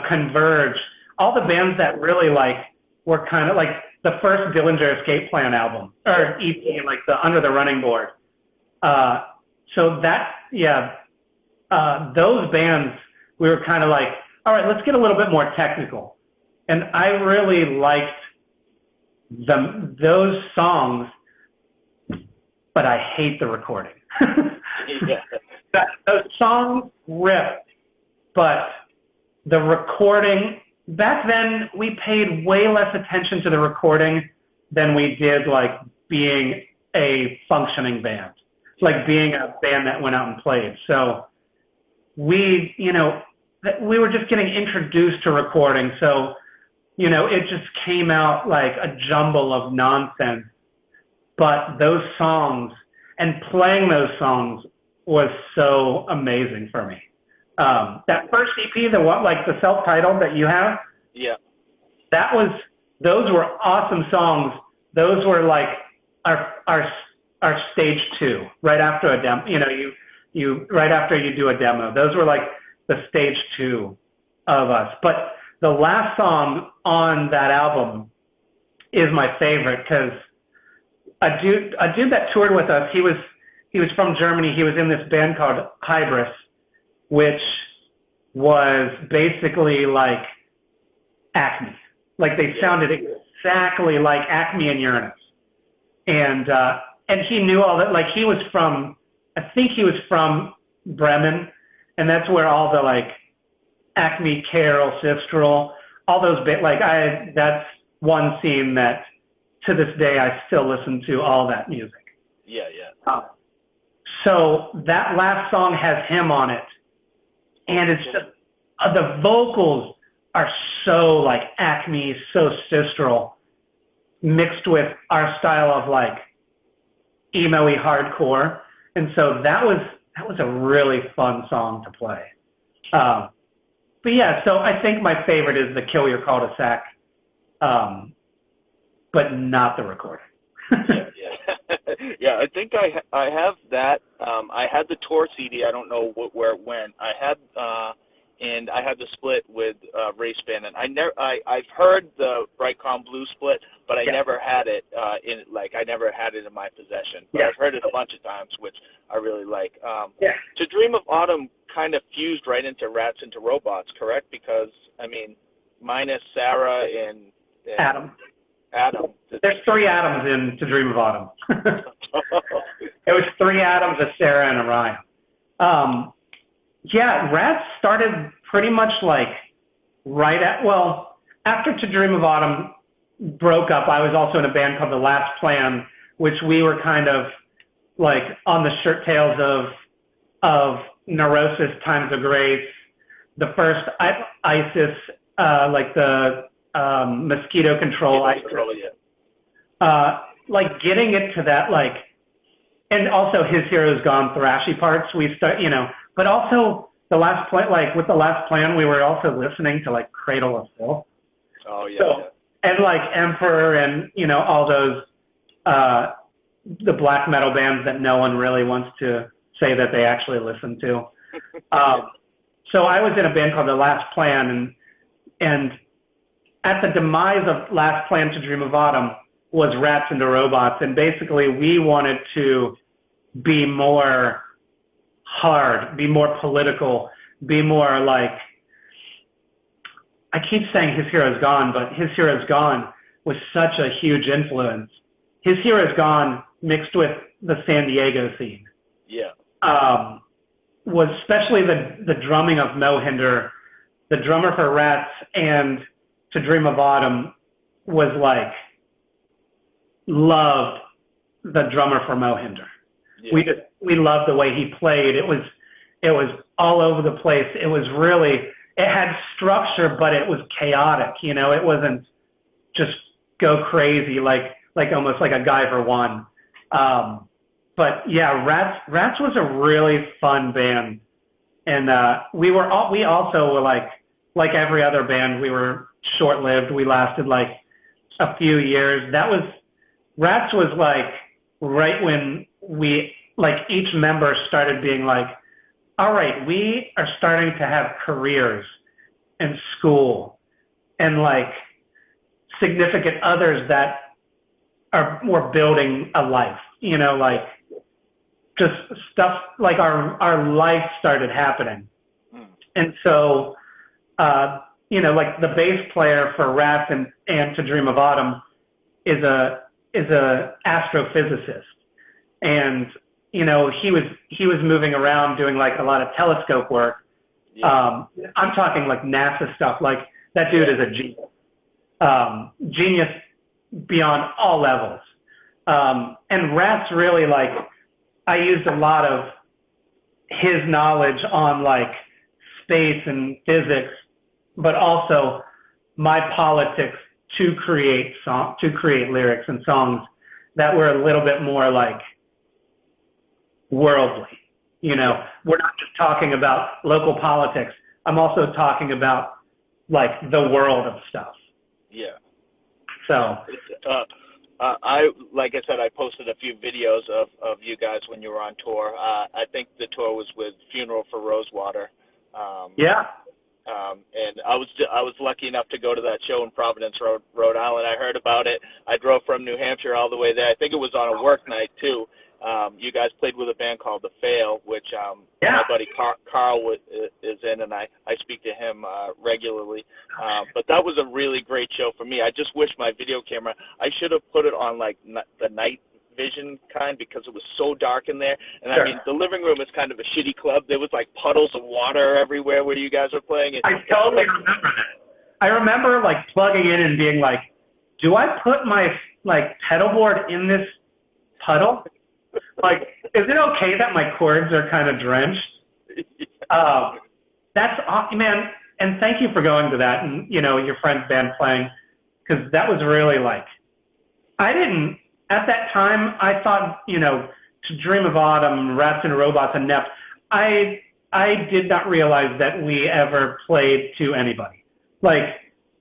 Converge, all the bands that really like were kind of like the first Dillinger Escape Plan album or EP, like the Under the Running Board. So that, those bands, we were kind of like, all right, let's get a little bit more technical. And I really liked those songs, but I hate the recording. Those songs ripped, but the recording back then we paid way less attention to the recording than we did like being a functioning band, like being a band that went out and played. So we, we were just getting introduced to recording. So, it just came out like a jumble of nonsense. But those songs and playing those songs was so amazing for me. That first EP, the self-titled that you have, yeah, those were awesome songs. Those were like our stage 2, right after a demo. You right after you do a demo. Those were like the stage 2 of us. But the last song on that album is my favorite because a dude that toured with us, he was from Germany. He was in this band called Hybris, which was basically like Acme. Like they sounded exactly like Acme and Uranus. And he knew all that. Like I think he was from Bremen, and that's where all the like Acme, Carol, Sistral, all those that's one scene that to this day I still listen to all that music. Yeah, yeah. So that last song has him on it, and it's just the vocals are so like Acme, so Sistral, mixed with our style of like emo-y hardcore, and so that was a really fun song to play. But yeah, so I think my favorite is the Kill Your Cul-de-sac, but not the recording. Yeah, I think I have that. I had the tour CD. I don't know where it went. And I had the split with Race Band, and I've heard the Brightcom Blue split, but I never had it I never had it in my possession. But I've heard it a bunch of times, which I really like. To Dream of Autumn kind of fused right into Rats into Robots, correct? Because I mean, minus Sarah and Adam. There's 3 Adams in To Dream of Autumn. It was 3 Adams, a Sarah, and a Ryan. Rats started pretty much like after To Dream of Autumn broke up, I was also in a band called The Last Plan, which we were kind of like on the shirt tails of Neurosis, Times of Grace, the first ISIS, like the Mosquito Control. Like getting it to that, like, and also His Hero's Gone thrashy parts. But also The Last Plan, like with The Last Plan, we were also listening to like Cradle of Filth. Oh yeah. So, and like Emperor and all those the black metal bands that no one really wants to say that they actually listen to. So I was in a band called The Last Plan, and at the demise of Last Plan to Dream of Autumn was Rats into Robots, and basically we wanted to be more hard, be more political, be more like, I keep saying His Hero's Gone, but His Hero's Gone was such a huge influence. His Hero's Gone mixed with the San Diego scene. Yeah. Was especially the drumming of Mohinder, the drummer for Rats and To Dream of Autumn was like, loved the drummer for Mohinder. Yeah. We loved the way he played. It was all over the place. It was really, it had structure, but it was chaotic. It wasn't just go crazy like almost like a Guy for One. But yeah, Rats was a really fun band, and we also were like every other band. We were short-lived. We lasted like a few years. Rats was like right when each member started being like, all right, we are starting to have careers and school and like significant others that we're building a life, like just stuff like our life started happening. And so, like the bass player for Rats and To Dream of Autumn is a astrophysicist, and he was moving around doing like a lot of telescope work. I'm talking like NASA stuff, like That dude is a genius. Genius beyond all levels. And Rat's really like, I used a lot of his knowledge on like space and physics, but also my politics to create lyrics and songs that were a little bit more like worldly. You know, we're not just talking about local politics. I'm also talking about like the world of stuff. Yeah. So, I like I said, I posted a few videos of you guys when you were on tour. I think the tour was with Funeral for Rosewater. yeah. And I was lucky enough to go to that show in Providence, Rhode Island. I heard about it. I drove from New Hampshire all the way there. I think it was on a work night too. You guys played with a band called The Fail, which my buddy Carl is in, and I speak to him regularly. But that was a really great show for me. I just wish my video camera, I should have put it on like the night vision kind, because it was so dark in there. And Sure. I mean, the living room is kind of a shitty club. There was like puddles of water everywhere where you guys were playing. I totally remember that. I remember like plugging in and being like, do I put my like pedal board in this puddle? Like, is it okay that my cords are kind of drenched? That's awesome, man. And thank you for going to that and, you know, your friend's band playing, because that was really like, at that time, I thought, you know, To Dream of Autumn, Rats and Robots, and Nept, I did not realize that we ever played to anybody. Like,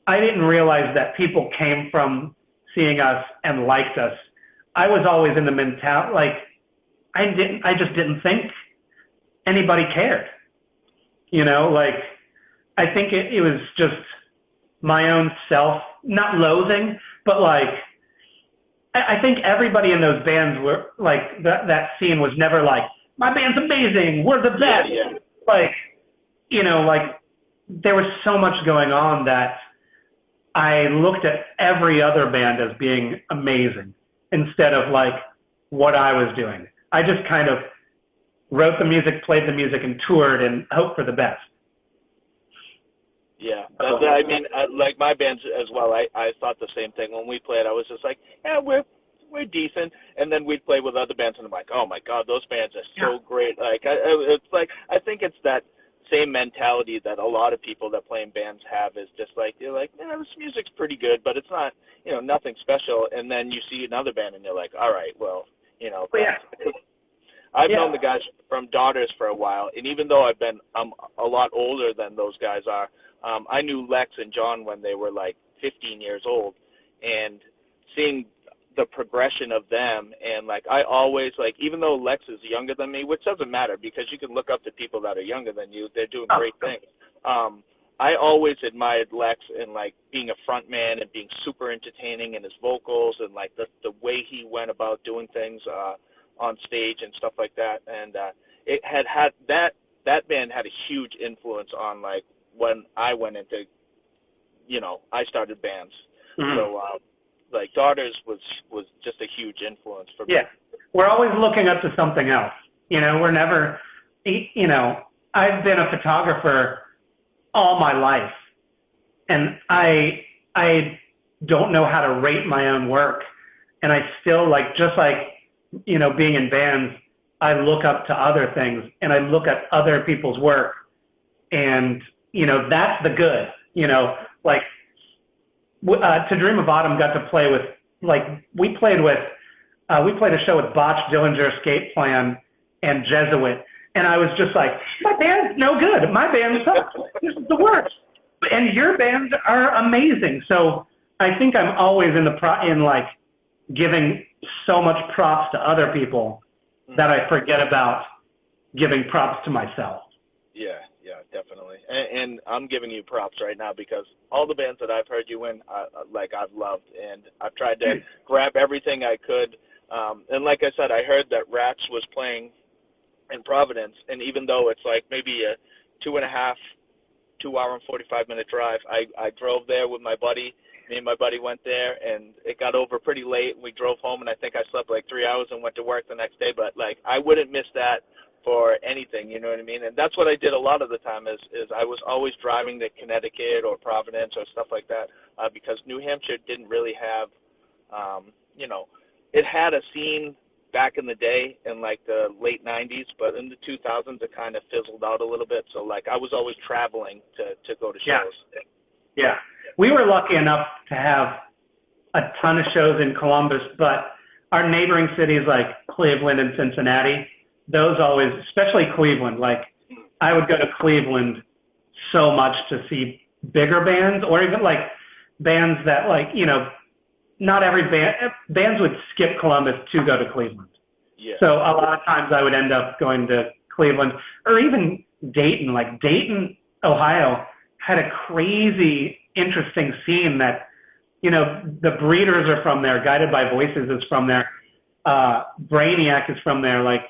I didn't realize that people came from seeing us and liked us. I was always in the mentality, like, I just didn't think anybody cared. You know, like, I think it was just my own self, not loathing, but like, I think everybody in those bands were like, that scene was never like, my band's amazing, we're the best. Yeah. Like, you know, like, there was so much going on that I looked at every other band as being amazing instead of like what I was doing. I just kind of wrote the music, played the music, and toured and hoped for the best. Yeah, I mean, like my bands as well. I thought the same thing when we played. I was just like, yeah, we're decent, and then we'd play with other bands, and I'm like, oh my god, those bands are so great. Like, it's like, I think it's that same mentality that a lot of people that play in bands have, is just like, you're like, yeah, this music's pretty good, but it's not, you know, nothing special. And then you see another band, and you're like, all right, well, you know. I've known the guys from Daughters for a while, and even though I'm a lot older than those guys are, I knew Lex and John when they were like 15 years old, and seeing the progression of them, and like, I always, like, even though Lex is younger than me, which doesn't matter because you can look up to people that are younger than you, they're doing great things. I always admired Lex in like being a front man and being super entertaining in his vocals, and like the way he went about doing things on stage and stuff like that. And it had that band had a huge influence on like when I went into, you know, I started bands. Mm-hmm. So like Daughters was just a huge influence for me. Yeah, we're always looking up to something else. You know, we're never, you know, I've been a photographer all my life, and I don't know how to rate my own work, and I still, like, just like, you know, being in bands, I look up to other things, and I look at other people's work, and, you know, that's the good, you know, like, To Dream of Autumn got to play with, like, we played a show with Botch, Dillinger, Escape Plan, and Jesuit, and I was just like, my band's no good, my band sucks, this is the worst, and your bands are amazing. So I think I'm always in like giving so much props to other people that I forget about giving props to myself. Yeah, definitely. And I'm giving you props right now because all the bands that I've heard you in, I've loved, and I've tried to grab everything I could. And like I said, I heard that Rats was playing in Providence, and even though it's like maybe a 2 hour and 45-minute drive, I drove there with my buddy. Me and my buddy went there, and it got over pretty late, and we drove home, and I think I slept like 3 hours and went to work the next day. But like, I wouldn't miss that for anything, you know what I mean? And that's what I did a lot of the time is I was always driving to Connecticut or Providence or stuff like that, because New Hampshire didn't really have, you know, it had a scene back in the day in like the late 90s, but in the 2000s it kind of fizzled out a little bit. So like I was always traveling to go to shows. Yeah. We were lucky enough to have a ton of shows in Columbus, but our neighboring cities like Cleveland and Cincinnati, those always, especially Cleveland, like I would go to Cleveland so much to see bigger bands, or even like bands that, like, you know, not every bands would skip Columbus to go to Cleveland. Yeah. So a lot of times I would end up going to Cleveland, or even Dayton. Like Dayton, Ohio had a crazy interesting scene that, you know, the Breeders are from there, Guided by Voices is from there, Brainiac is from there. Like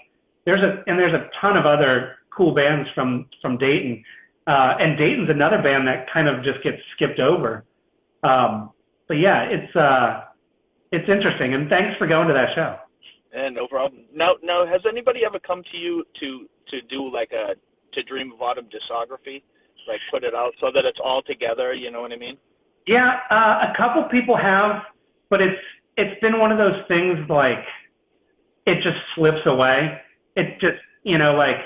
there's a ton of other cool bands from Dayton. And Dayton's another band that kind of just gets skipped over. But yeah, it's interesting, and thanks for going to that show. And no problem. Now, has anybody ever come to you to do like To Dream of Autumn discography, like put it out so that it's all together? You know what I mean? Yeah, a couple people have, but it's been one of those things like it just slips away. It just, you know, like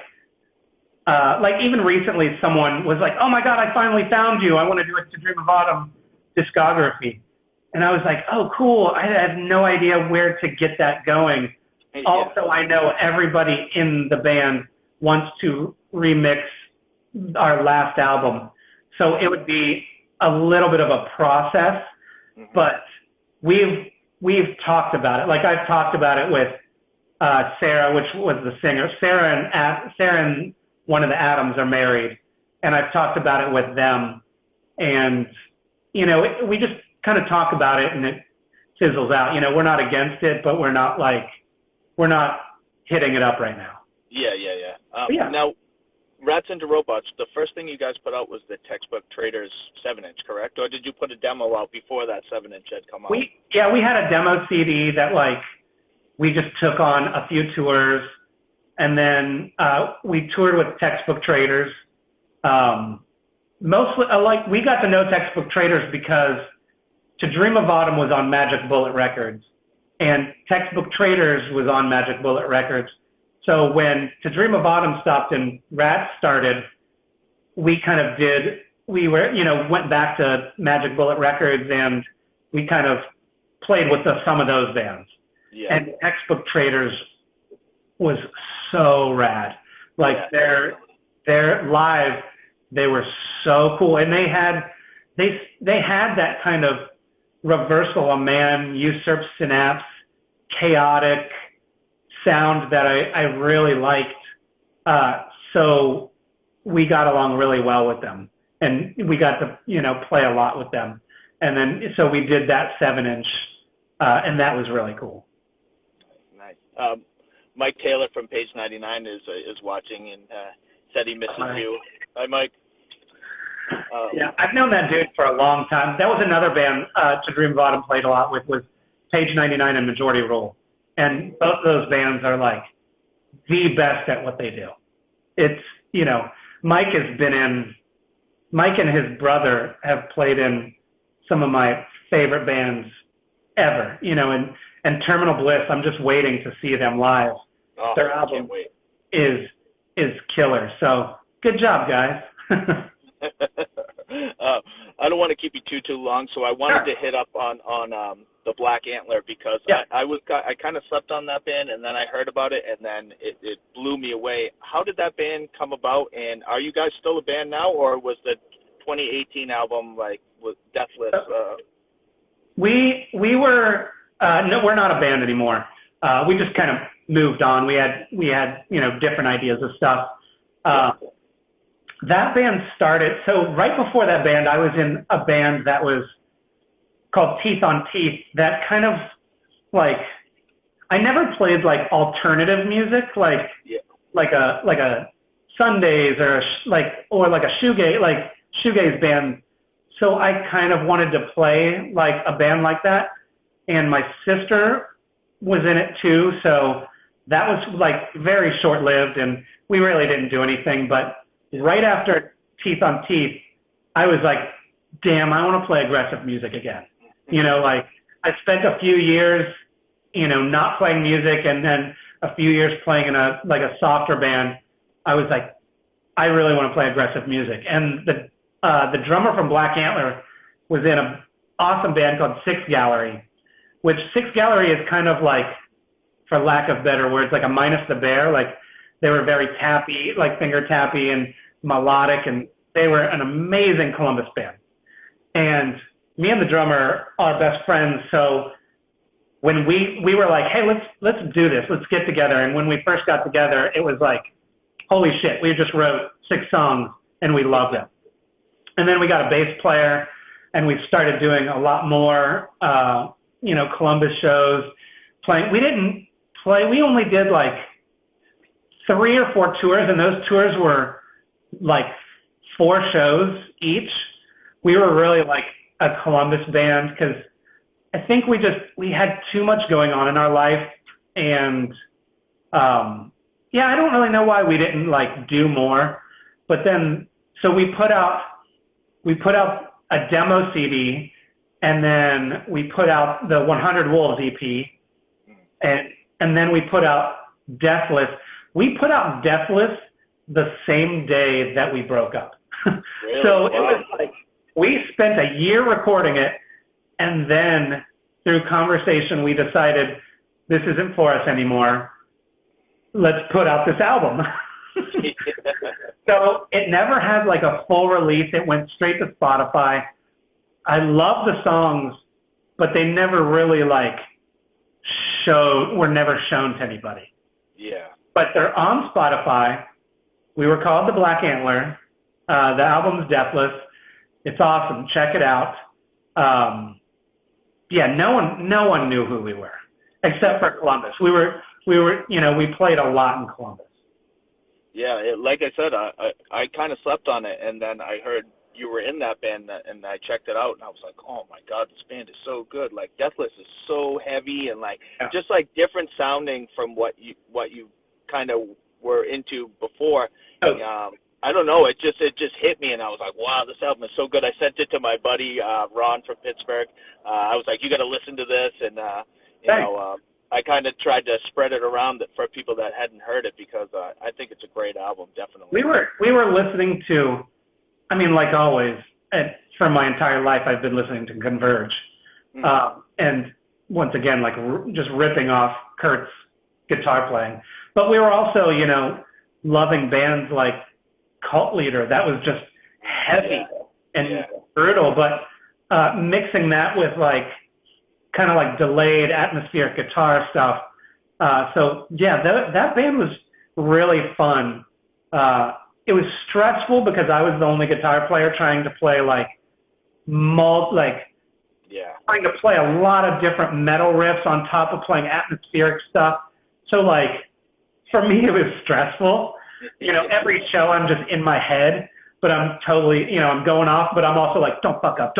even recently someone was like, "Oh my God, I finally found you. I want to do a To Dream of Autumn discography." And I was like, "Oh, cool. I have no idea where to get that going." Yeah. Also, I know everybody in the band wants to remix our last album. So it would be a little bit of a process, but we've talked about it. Like I've talked about it with Sarah, which was the singer. Sarah and one of the Adams are married, and I've talked about it with them. And, you know, we just kind of talk about it and it fizzles out. You know, we're not against it, but we're not hitting it up right now. Yeah. Yeah. Now, Rats into Robots, the first thing you guys put out was the Textbook Traders 7-inch, correct? Or did you put a demo out before that 7-inch had come out? We had a demo CD that like we just took on a few tours, and then we toured with Textbook Traders. Mostly, like we got to know Textbook Traders because To Dream of Autumn was on Magic Bullet Records, and Textbook Traders was on Magic Bullet Records. So when To Dream of Autumn stopped and Rats started, we kind of went back to Magic Bullet Records, and we kind of played with some of those bands. Yeah. And Textbook Traders was so rad. Like their live, they were so cool, and they had that kind of Reversal a Man, Usurp Synapse, chaotic sound that I really liked. So we got along really well with them, and we got to, you know, play a lot with them. And then, so we did that 7-inch, and that was really cool. Nice. Mike Taylor from Page 99 is watching and said he misses you. Hi, Mike. Yeah, I've known that dude for a long time. That was another band To Dream of Autumn played a lot with, was Page 99 and Majority Rule. And both of those bands are like the best at what they do. It's, you know, Mike and his brother have played in some of my favorite bands ever, you know, and Terminal Bliss, I'm just waiting to see them live. Oh, Their album is killer. So good job, guys. I don't want to keep you too long, so I wanted to hit up on the Black Antler, because I kind of slept on that band, and then I heard about it, and then it blew me away. How did that band come about, and are you guys still a band now, or was the 2018 album like with Deathless? We were no, we're not a band anymore. We just kind of moved on. We had you know, different ideas of stuff. That band started, so right before that band, I was in a band that was called Teeth on Teeth, that kind of, like, I never played like alternative music, like a Sundays or a shoegaze band. So I kind of wanted to play like a band like that, and my sister was in it too. So that was like very short-lived, and we really didn't do anything. But right after Teeth on Teeth, I was like, damn, I want to play aggressive music again. You know, like I spent a few years, you know, not playing music, and then a few years playing in a softer band. I was like, I really want to play aggressive music. And the drummer from Black Antler was in an awesome band called Six Gallery, which Six Gallery is kind of like, for lack of better words, like a Minus the Bear. Like they were very tappy, like finger tappy and melodic, and they were an amazing Columbus band. And me and the drummer are best friends, so when we were like, hey, let's do this, let's get together. And when we first got together, it was like, holy shit, we just wrote 6 songs and we loved them. And then we got a bass player and we started doing a lot more, you know, Columbus shows, playing. We only did like 3 or 4 tours, and those tours were like 4 shows each. We were really like a Columbus band because I think we had too much going on in our life, and yeah, I don't really know why we didn't like do more. But then, so we put out a demo CD, and then we put out the 100 Wolves EP, and then we put out Deathless. We put out Deathless the same day that we broke up. Really? So it was like we spent a year recording it, and then through conversation we decided this isn't for us anymore. Let's put out this album. So it never had like a full release. It went straight to Spotify. I love the songs, but they never really like were never shown to anybody. Yeah. But they're on Spotify. We were called the Black Antler. The album's Deathless. It's awesome. Check it out. Yeah, no one knew who we were except for Columbus. We were, you know, we played a lot in Columbus. Yeah, like I said, I kind of slept on it, and then I heard you were in that band, and I checked it out, and I was like, oh my God, this band is so good. Like Deathless is so heavy and like just like different sounding from what you kind of were into before. Oh. I don't know, it just hit me, and I was like, wow, this album is so good. I sent it to my buddy Ron from Pittsburgh. I was like, you got to listen to this, and you know, I kind of tried to spread it around for people that hadn't heard it because I think it's a great album, definitely. We were listening to, I mean, like always, for my entire life, I've been listening to Converge, and once again, like just ripping off Kurt's guitar playing. But we were also, you know, loving bands like Cult Leader. That was just heavy and brutal, but mixing that with like kind of like delayed atmospheric guitar stuff. So yeah, that band was really fun. It was stressful because I was the only guitar player trying to play trying to play a lot of different metal riffs on top of playing atmospheric stuff. So like for me, it was stressful. You know, every show I'm just in my head, but I'm totally, you know, I'm going off, but I'm also like, don't fuck up.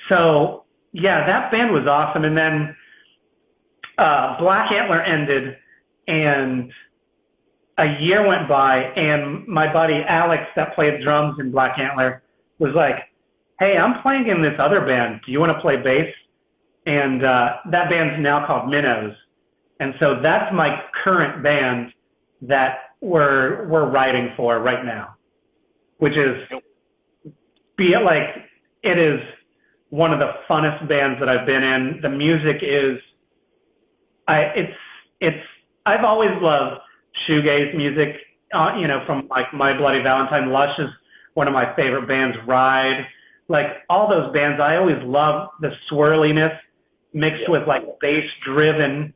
So yeah, that band was awesome. And then Black Antler ended, and a year went by, and my buddy Alex that played drums in Black Antler was like, hey, I'm playing in this other band. Do you want to play bass? And that band's now called Minnows. And so that's my current band that we're writing for right now, which is it is one of the funnest bands that I've been in. The music is, I've always loved shoegaze music, you know, from like My Bloody Valentine. Lush is one of my favorite bands. Ride, like all those bands, I always love the swirliness mixed with like bass driven.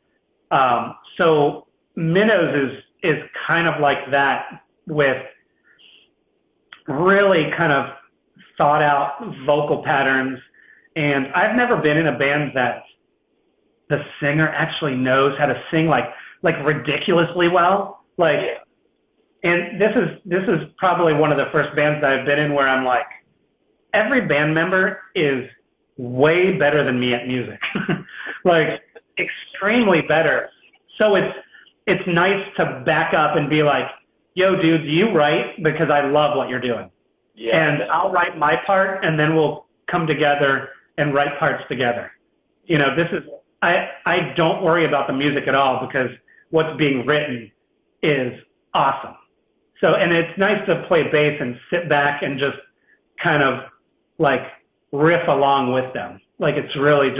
So Minnows is kind of like that, with really kind of thought out vocal patterns. And I've never been in a band that the singer actually knows how to sing like ridiculously well. And this is probably one of the first bands that I've been in where I'm like, every band member is way better than me at music. Like extremely better. So it's nice to back up and be like, yo, dude, you write because I love what you're doing. Yeah. And I'll write my part, and then we'll come together and write parts together. You know, I don't worry about the music at all because what's being written is awesome. So, and it's nice to play bass and sit back and just kind of like riff along with them. Like it's a really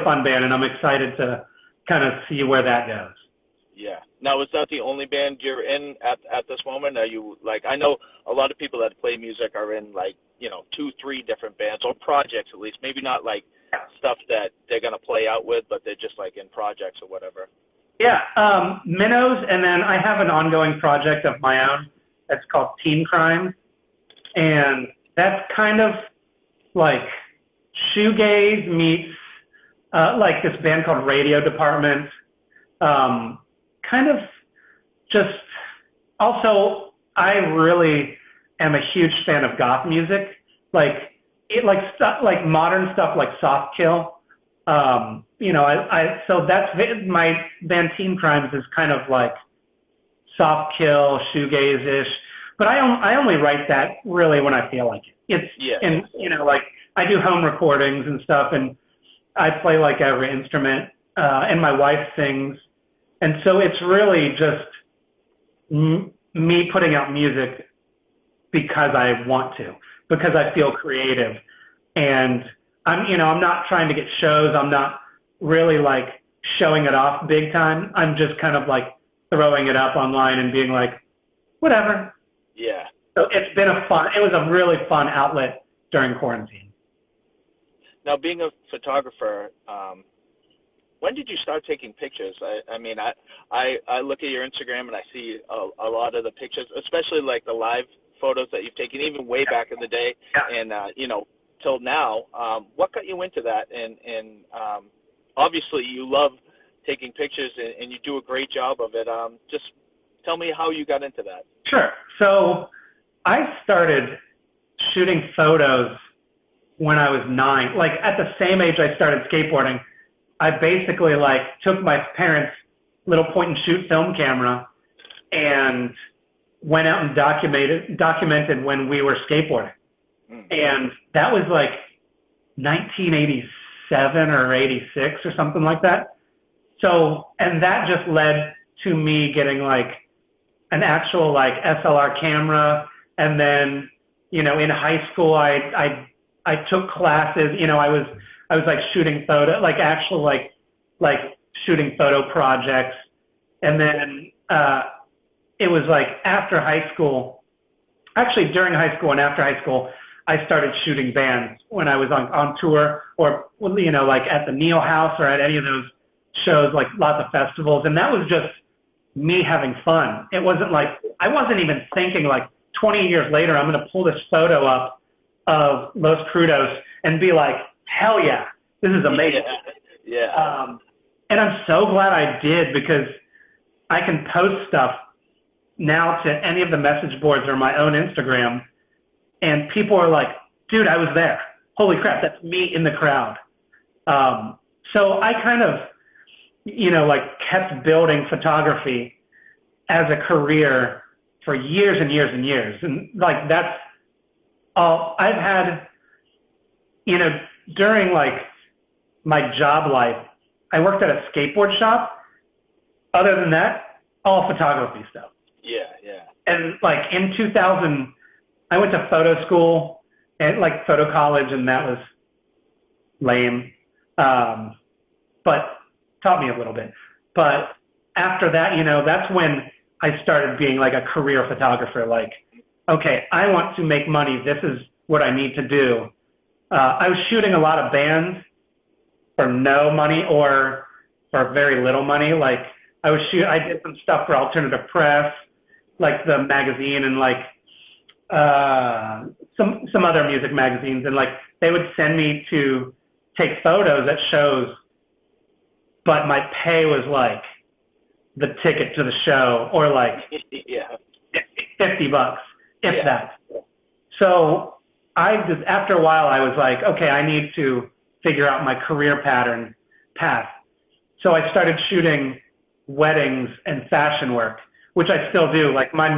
fun band, and I'm excited to kind of see where that goes. Yeah. Now, is that the only band you're in at this moment? Are you like, I know a lot of people that play music are in like, 2-3 different bands or projects at least, maybe not like stuff that they're going to play out with, but they're just like in projects or whatever. Yeah, Minnows, and then I have an ongoing project of my own that's called Teen Crime, and that's kind of like shoegaze meets like this band called Radio Department, kind of just, also I really am a huge fan of goth music, like stuff like modern stuff like Soft Kill. So that's my band Teen Crimes is kind of like Soft Kill, shoegaze-ish, but I only write that really when I feel like it. And like I do home recordings and stuff, and I play like every instrument, and my wife sings, and so it's really just me putting out music because I want to, because I feel creative, and I'm not trying to get shows. I'm not really like showing it off big time. I'm just kind of like throwing it up online and being like, whatever. Yeah. So it was a really fun outlet during quarantine. Now, being a photographer, when did you start taking pictures? I look at your Instagram and I see a lot of the pictures, especially like the live photos that you've taken, even way back in the day, and till now. What got you into that? And obviously you love taking pictures and you do a great job of it. Just tell me how you got into that. Sure. So I started shooting photos when I was 9. Like at the same age I started skateboarding, I basically like took my parents' little point and shoot film camera and went out and documented when we were skateboarding. And that was like 1987 or 86 or something like that. So, and that just led to me getting like an actual like SLR camera. And then, in high school, I took classes, I was like shooting photo, like actual, like shooting photo projects. And then, it was like after high school, actually during high school and after high school, I started shooting bands when I was on tour or, like at the Neil House or at any of those shows, like lots of festivals. And that was just me having fun. It wasn't like, I wasn't even thinking like 20 years later, I'm going to pull this photo up of Los Crudos and be like, hell yeah, this is amazing. Yeah. And I'm so glad I did, because I can post stuff now to any of the message boards or my own Instagram, and people are like, dude, I was there. Holy crap, that's me in the crowd. So I kind of, like kept building photography as a career for years and years and years. And like, that's all I've had, during like my job life. I worked at a skateboard shop. Other than that, all photography stuff. Yeah. And like in 2000, I went to photo school and like photo college, and that was lame. But taught me a little bit. But after that, that's when I started being like a career photographer. Like, okay, I want to make money. This is what I need to do. I was shooting a lot of bands for no money or for very little money. Like I did some stuff for Alternative Press, like the magazine, and like some other music magazines, and like they would send me to take photos at shows, but my pay was like the ticket to the show, or like $50, if that. So after a while, I was like, okay, I need to figure out my career path. So I started shooting weddings and fashion work, which I still do. Like my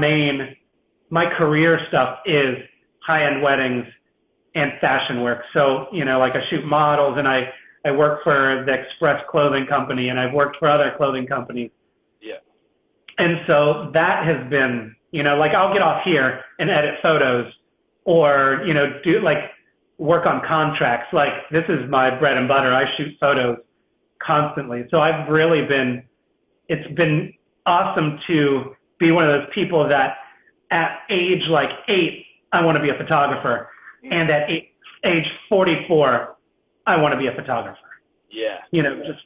career stuff is high-end weddings and fashion work. So, like I shoot models, and I work for the Express clothing company, and I've worked for other clothing companies. Yeah. And so that has been, like I'll get off here and edit photos or, do like work on contracts. Like this is my bread and butter. I shoot photos constantly. So it's been awesome to be one of those people that at age like 8, I want to be a photographer. And at age 44, I want to be a photographer. Yeah. Just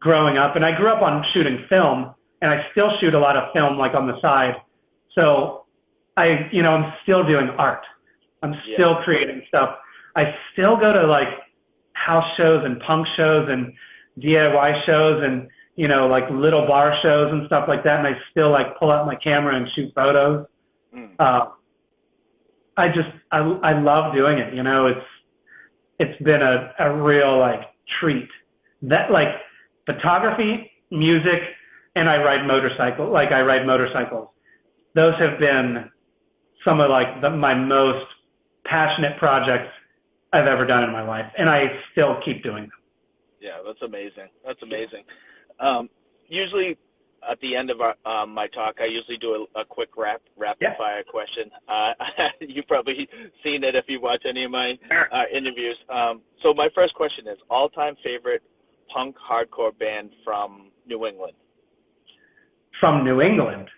growing up. And I grew up on shooting film, and I still shoot a lot of film like on the side. So I'm still doing art. I'm still creating stuff. I still go to like house shows and punk shows and DIY shows and, like little bar shows and stuff like that. And I still like pull out my camera and shoot photos. I love doing it. It's been a real like treat. That like photography, music, and I ride motorcycles. Those have been some of like my most passionate projects I've ever done in my life, and I still keep doing them. Yeah, that's amazing. Usually at the end of my talk, I usually do a quick rapid fire question. You've probably seen it if you watch any of my interviews. So my first question is all-time favorite punk hardcore band from New England. From New England,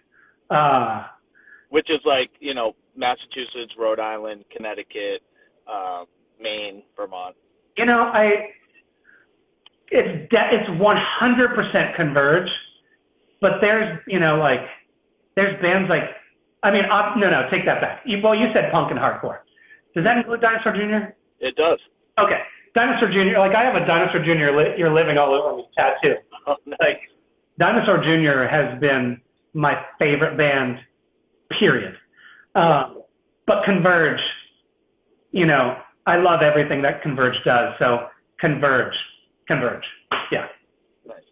which is like Massachusetts, Rhode Island, Connecticut, Maine, Vermont. It's 100% Converge. But there's, there's bands like, no, take that back. You said punk and hardcore. Does that include Dinosaur Jr.? It does. Okay. Dinosaur Jr., like I have a Dinosaur Jr. You're living all over me tattoo. Oh, nice. Like, Dinosaur Jr. has been my favorite band, period. But Converge, I love everything that Converge does. So Converge. Yeah. Nice.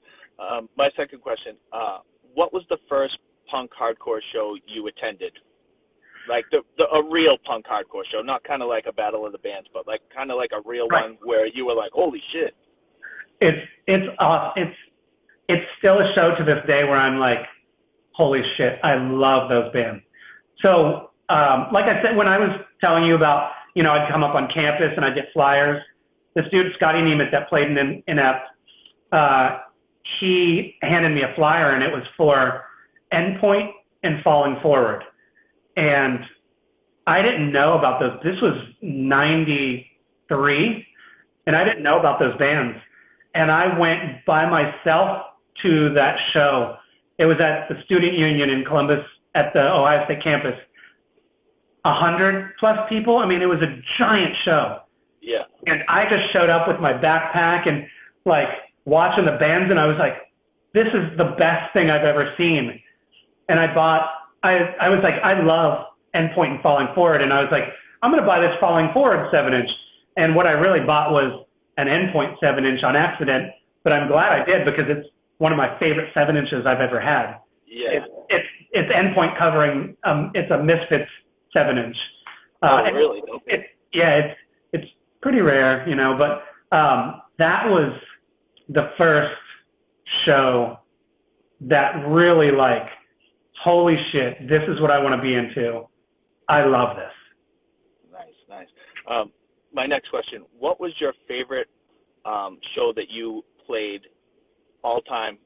My second question, what was the first punk hardcore show you attended? Like a real punk hardcore show, not kind of like a battle of the bands, but like kind of like a real one where you were like, holy shit. It's still a show to this day where I'm like, holy shit, I love those bands. So, like I said, when I was telling you about, I'd come up on campus and I'd get flyers. This dude, Scotty Nemeth, that played in Inept, he handed me a flyer, and it was for Endpoint and Falling Forward. And I didn't know about those. This was 93, and I didn't know about those bands. And I went by myself to that show. It was at the Student Union in Columbus at the Ohio State campus. 100 plus people. It was a giant show. Yeah. And I just showed up with my backpack and like watching the bands, and I was like, this is the best thing I've ever seen. And I was like, I love Endpoint and Falling Forward. And I was like, I'm going to buy this Falling Forward 7-inch. And what I really bought was an Endpoint 7-inch on accident, but I'm glad I did because it's one of my favorite 7-inches I've ever had. Yeah. It's Endpoint covering, it's a Misfits 7-inch. Really? It's pretty rare, but that was the first show that really like, holy shit, this is what I want to be into. I love this. Nice. My next question, what was your favorite show that you played all time?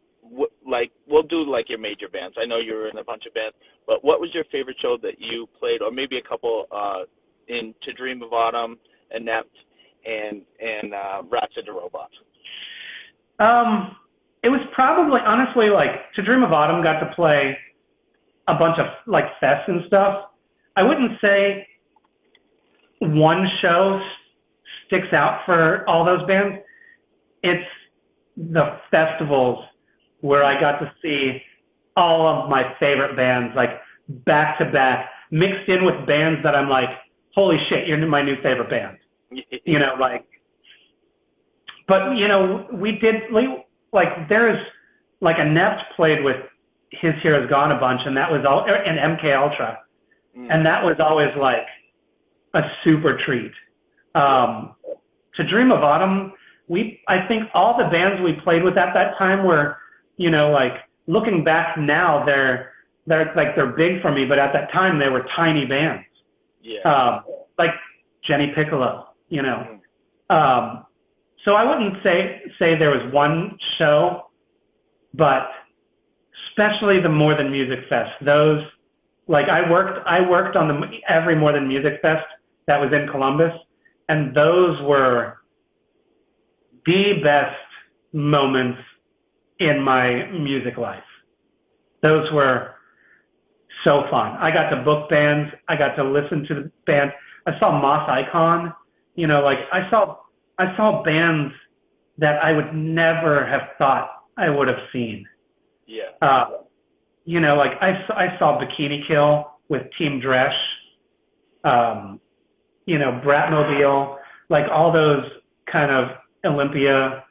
Like, we'll do like your major bands. I know you're in a bunch of bands, but what was your favorite show that you played, or maybe a couple in To Dream of Autumn, Inept, and Rhapsody Robots? It was probably, honestly, like To Dream of Autumn got to play a bunch of like fests and stuff. I wouldn't say one show sticks out for all those bands. It's the festivals where I got to see all of my favorite bands, like back to back, mixed in with bands that I'm like, holy shit, you're my new favorite band. But like there's like Inept played with His Heroes Gone a bunch, and that was all, and MK Ultra, and that was always like a super treat. To Dream of Autumn, I think all the bands we played with at that time were, you know, like looking back now, they're big for me, but at that time they were tiny bands. Yeah. Like Jenny Piccolo, you know. So I wouldn't say there was one show, but especially the More Than Music Fest. Those, like I worked on every More Than Music Fest that was in Columbus, and those were the best moments in my music life. Those were so fun. I got to book bands. I got to listen to the band. I saw Moss Icon. You know, like I saw bands that I would never have thought I would have seen. Yeah. You know, like I saw Bikini Kill with Team Dresch. You know, Bratmobile, like all those kind of Olympia,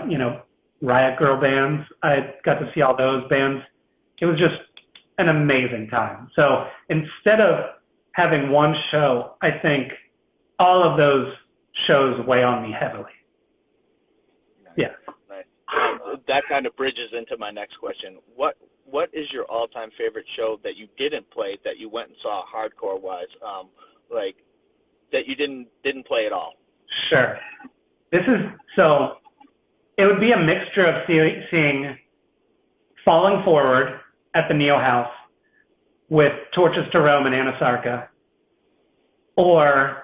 you know, Riot Girl bands. I got to see all those bands. It was just an amazing time. So instead of having one show, I think all of those shows weigh on me heavily. Nice. Yeah. Nice. That kind of bridges into my next question. What is your all-time favorite show that you didn't play, that you went and saw hardcore-wise, like that you didn't play at all? Sure. So it would be a mixture of seeing Falling Forward at the Neil House with Torches to Rome and Anasarca, or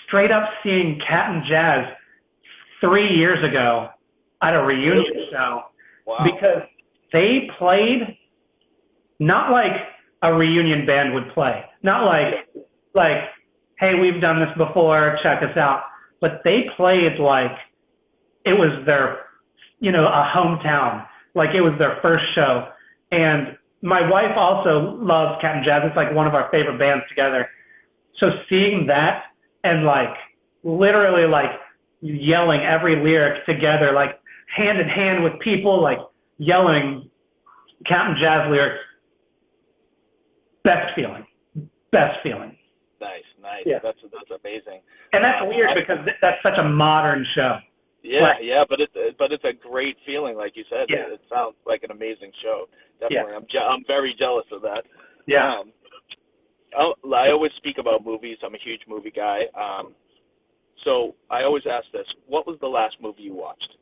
straight up seeing Cat and Jazz 3 years ago at a reunion show. Wow. Because they played not like a reunion band would play, not like, hey, we've done this before, check us out. But they played like it was their, you know, a hometown, like it was their first show. And my wife also loves Cat and Jazz. It's like one of our favorite bands together. So seeing that and like literally like yelling every lyric together, like hand in hand with people, like yelling Cat and Jazz lyrics, best feeling. Nice. Yeah. That's amazing. And that's weird because that's such a modern show. Yeah, but it's a great feeling, like you said. Yeah. It sounds like an amazing show. Definitely, yeah. I'm very jealous of that. Yeah. I always speak about movies. I'm a huge movie guy. So I always ask this: what was the last movie you watched?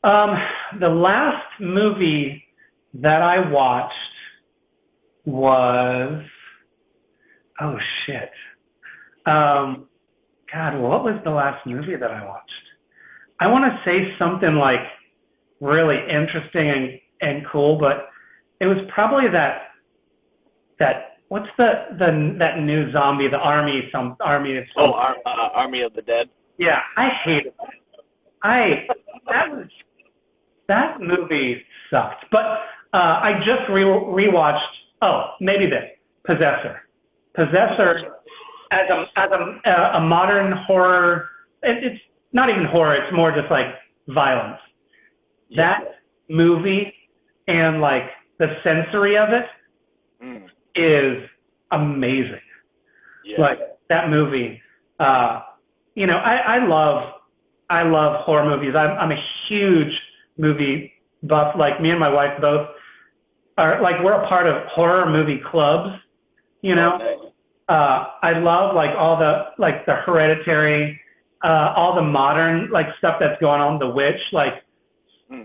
The last movie that I watched was, oh shit. God, what was the last movie that I watched? I want to say something like really interesting and cool, but it was probably that what's that new zombie, the Army of Army of the Dead. Yeah, I hated that. That movie sucked. But I just rewatched. Oh, maybe this Possessor. As a modern horror. It's not even horror. It's more just like violence. Yeah. That movie and like the sensory of it is amazing. Yeah. Like that movie. You know, I love horror movies. I'm a huge movie buff. Like me and my wife both are like, we're a part of horror movie clubs, you know. Okay. I love like all the Hereditary, all the modern like stuff that's going on, The Witch. Like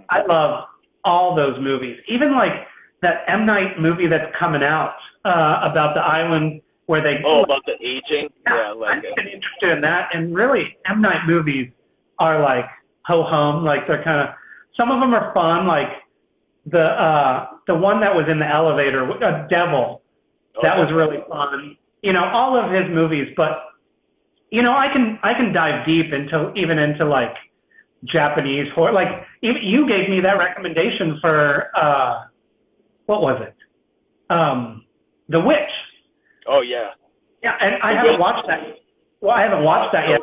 I love all those movies. Even like that M. Night movie that's coming out about the island where they about the aging. Yeah, I'm interested in that. And really, M. Night movies are like ho hum. Like they're kind of, some of them are fun. Like the one that was in the elevator, Devil, that was really fun. You know, all of his movies, but you know, I can dive deep into like Japanese horror. Like you gave me that recommendation for what was it? The Witch. Oh yeah. Yeah, and I haven't watched that. Well, I haven't watched that yet.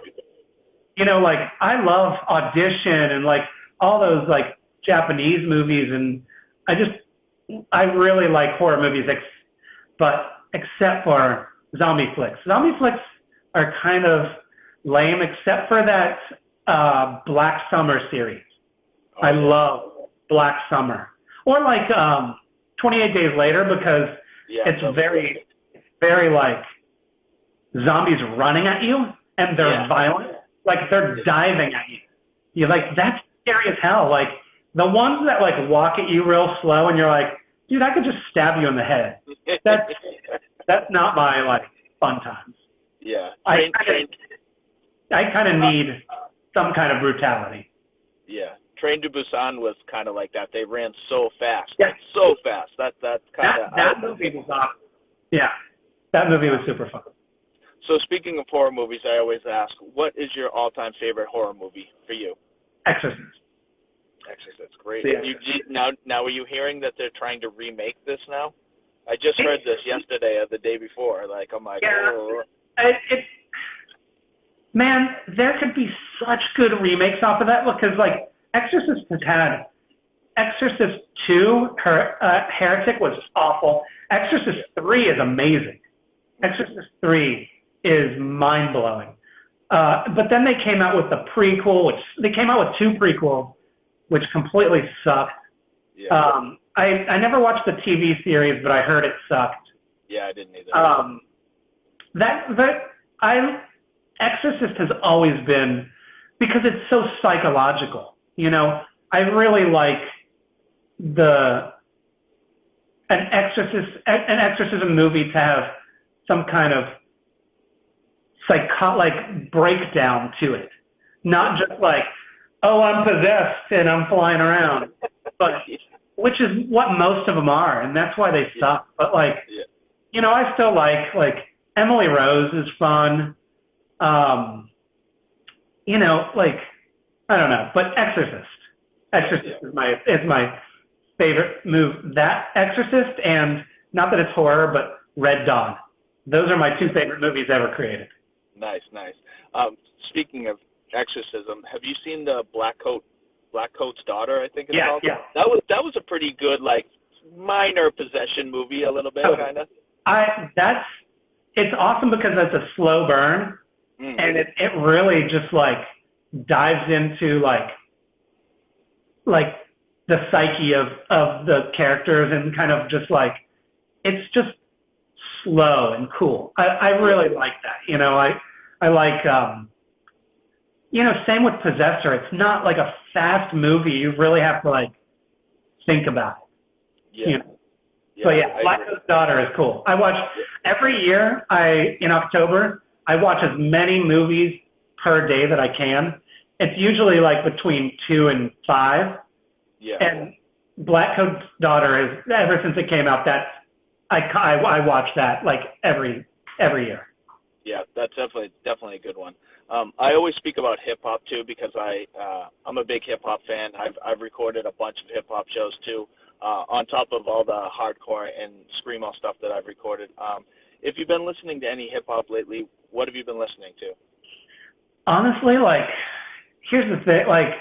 You know, like I love Audition and like all those like Japanese movies, and I really like horror movies, except for zombie flicks. Zombie flicks are kind of lame, except for that Black Summer series. I love Black Summer, or like 28 Days Later, because it's very like zombies running at you, and they're violent, like they're diving at you. You're like, that's scary as hell. Like the ones that like walk at you real slow, and you're like, dude, I could just stab you in the head. That's not my like fun times. Yeah. I kind of need some kind of brutality. Yeah. Train to Busan was kind of like that. They ran so fast. Yeah. Like, so fast. That kind of that movie was awesome. Yeah. That movie was super fun. So speaking of horror movies, I always ask, what is your all-time favorite horror movie for you? Exorcist. Exorcist, great. Yeah. Now, are you hearing that they're trying to remake this now? I just heard this yesterday or the day before. Like, I'm like, oh. Man, there could be such good remakes off of that, because like Exorcist has had Exorcist 2, Heretic was awful. Exorcist 3 is amazing. Exorcist 3 is mind-blowing. But then they came out with the prequel, they came out with 2 prequels, which completely sucked. Yeah. I never watched the TV series, but I heard it sucked. Yeah, I didn't either. Exorcist has always been, because it's so psychological, you know. I really like an exorcism movie to have some kind of breakdown to it, not just like, oh, I'm possessed and I'm flying around, but which is what most of them are, and that's why they suck. But like, you know, I still like Emily Rose is fun. You know, like, I don't know, but Exorcist is my favorite move. That Exorcist, and not that it's horror, but Red Dawn. Those are my 2 favorite movies ever created. Nice. Speaking of exorcism, have you seen the Black Coat's Daughter, I think it's called? Yeah. That was a pretty good, like, minor possession movie, a little bit, kind of. It's awesome because it's a slow burn, and it really just like dives into like the psyche of the characters, and kind of just like, it's just slow and cool. I really like that. You know, I like, you know, same with Possessor. It's not like a fast movie. You really have to like think about it. Yeah. You know? So Black Coat's Daughter is cool. I watch every year. In October, I watch as many movies per day that I can. It's usually like between 2 and 5. Yeah. And Black Coat's Daughter is, ever since it came out, I watch that like every year. Yeah, that's definitely a good one. I always speak about hip hop too, because I'm a big hip hop fan. I've recorded a bunch of hip hop shows too, on top of all the hardcore and screamo stuff that I've recorded. If you've been listening to any hip hop lately, what have you been listening to? Honestly, like, here's the thing, like,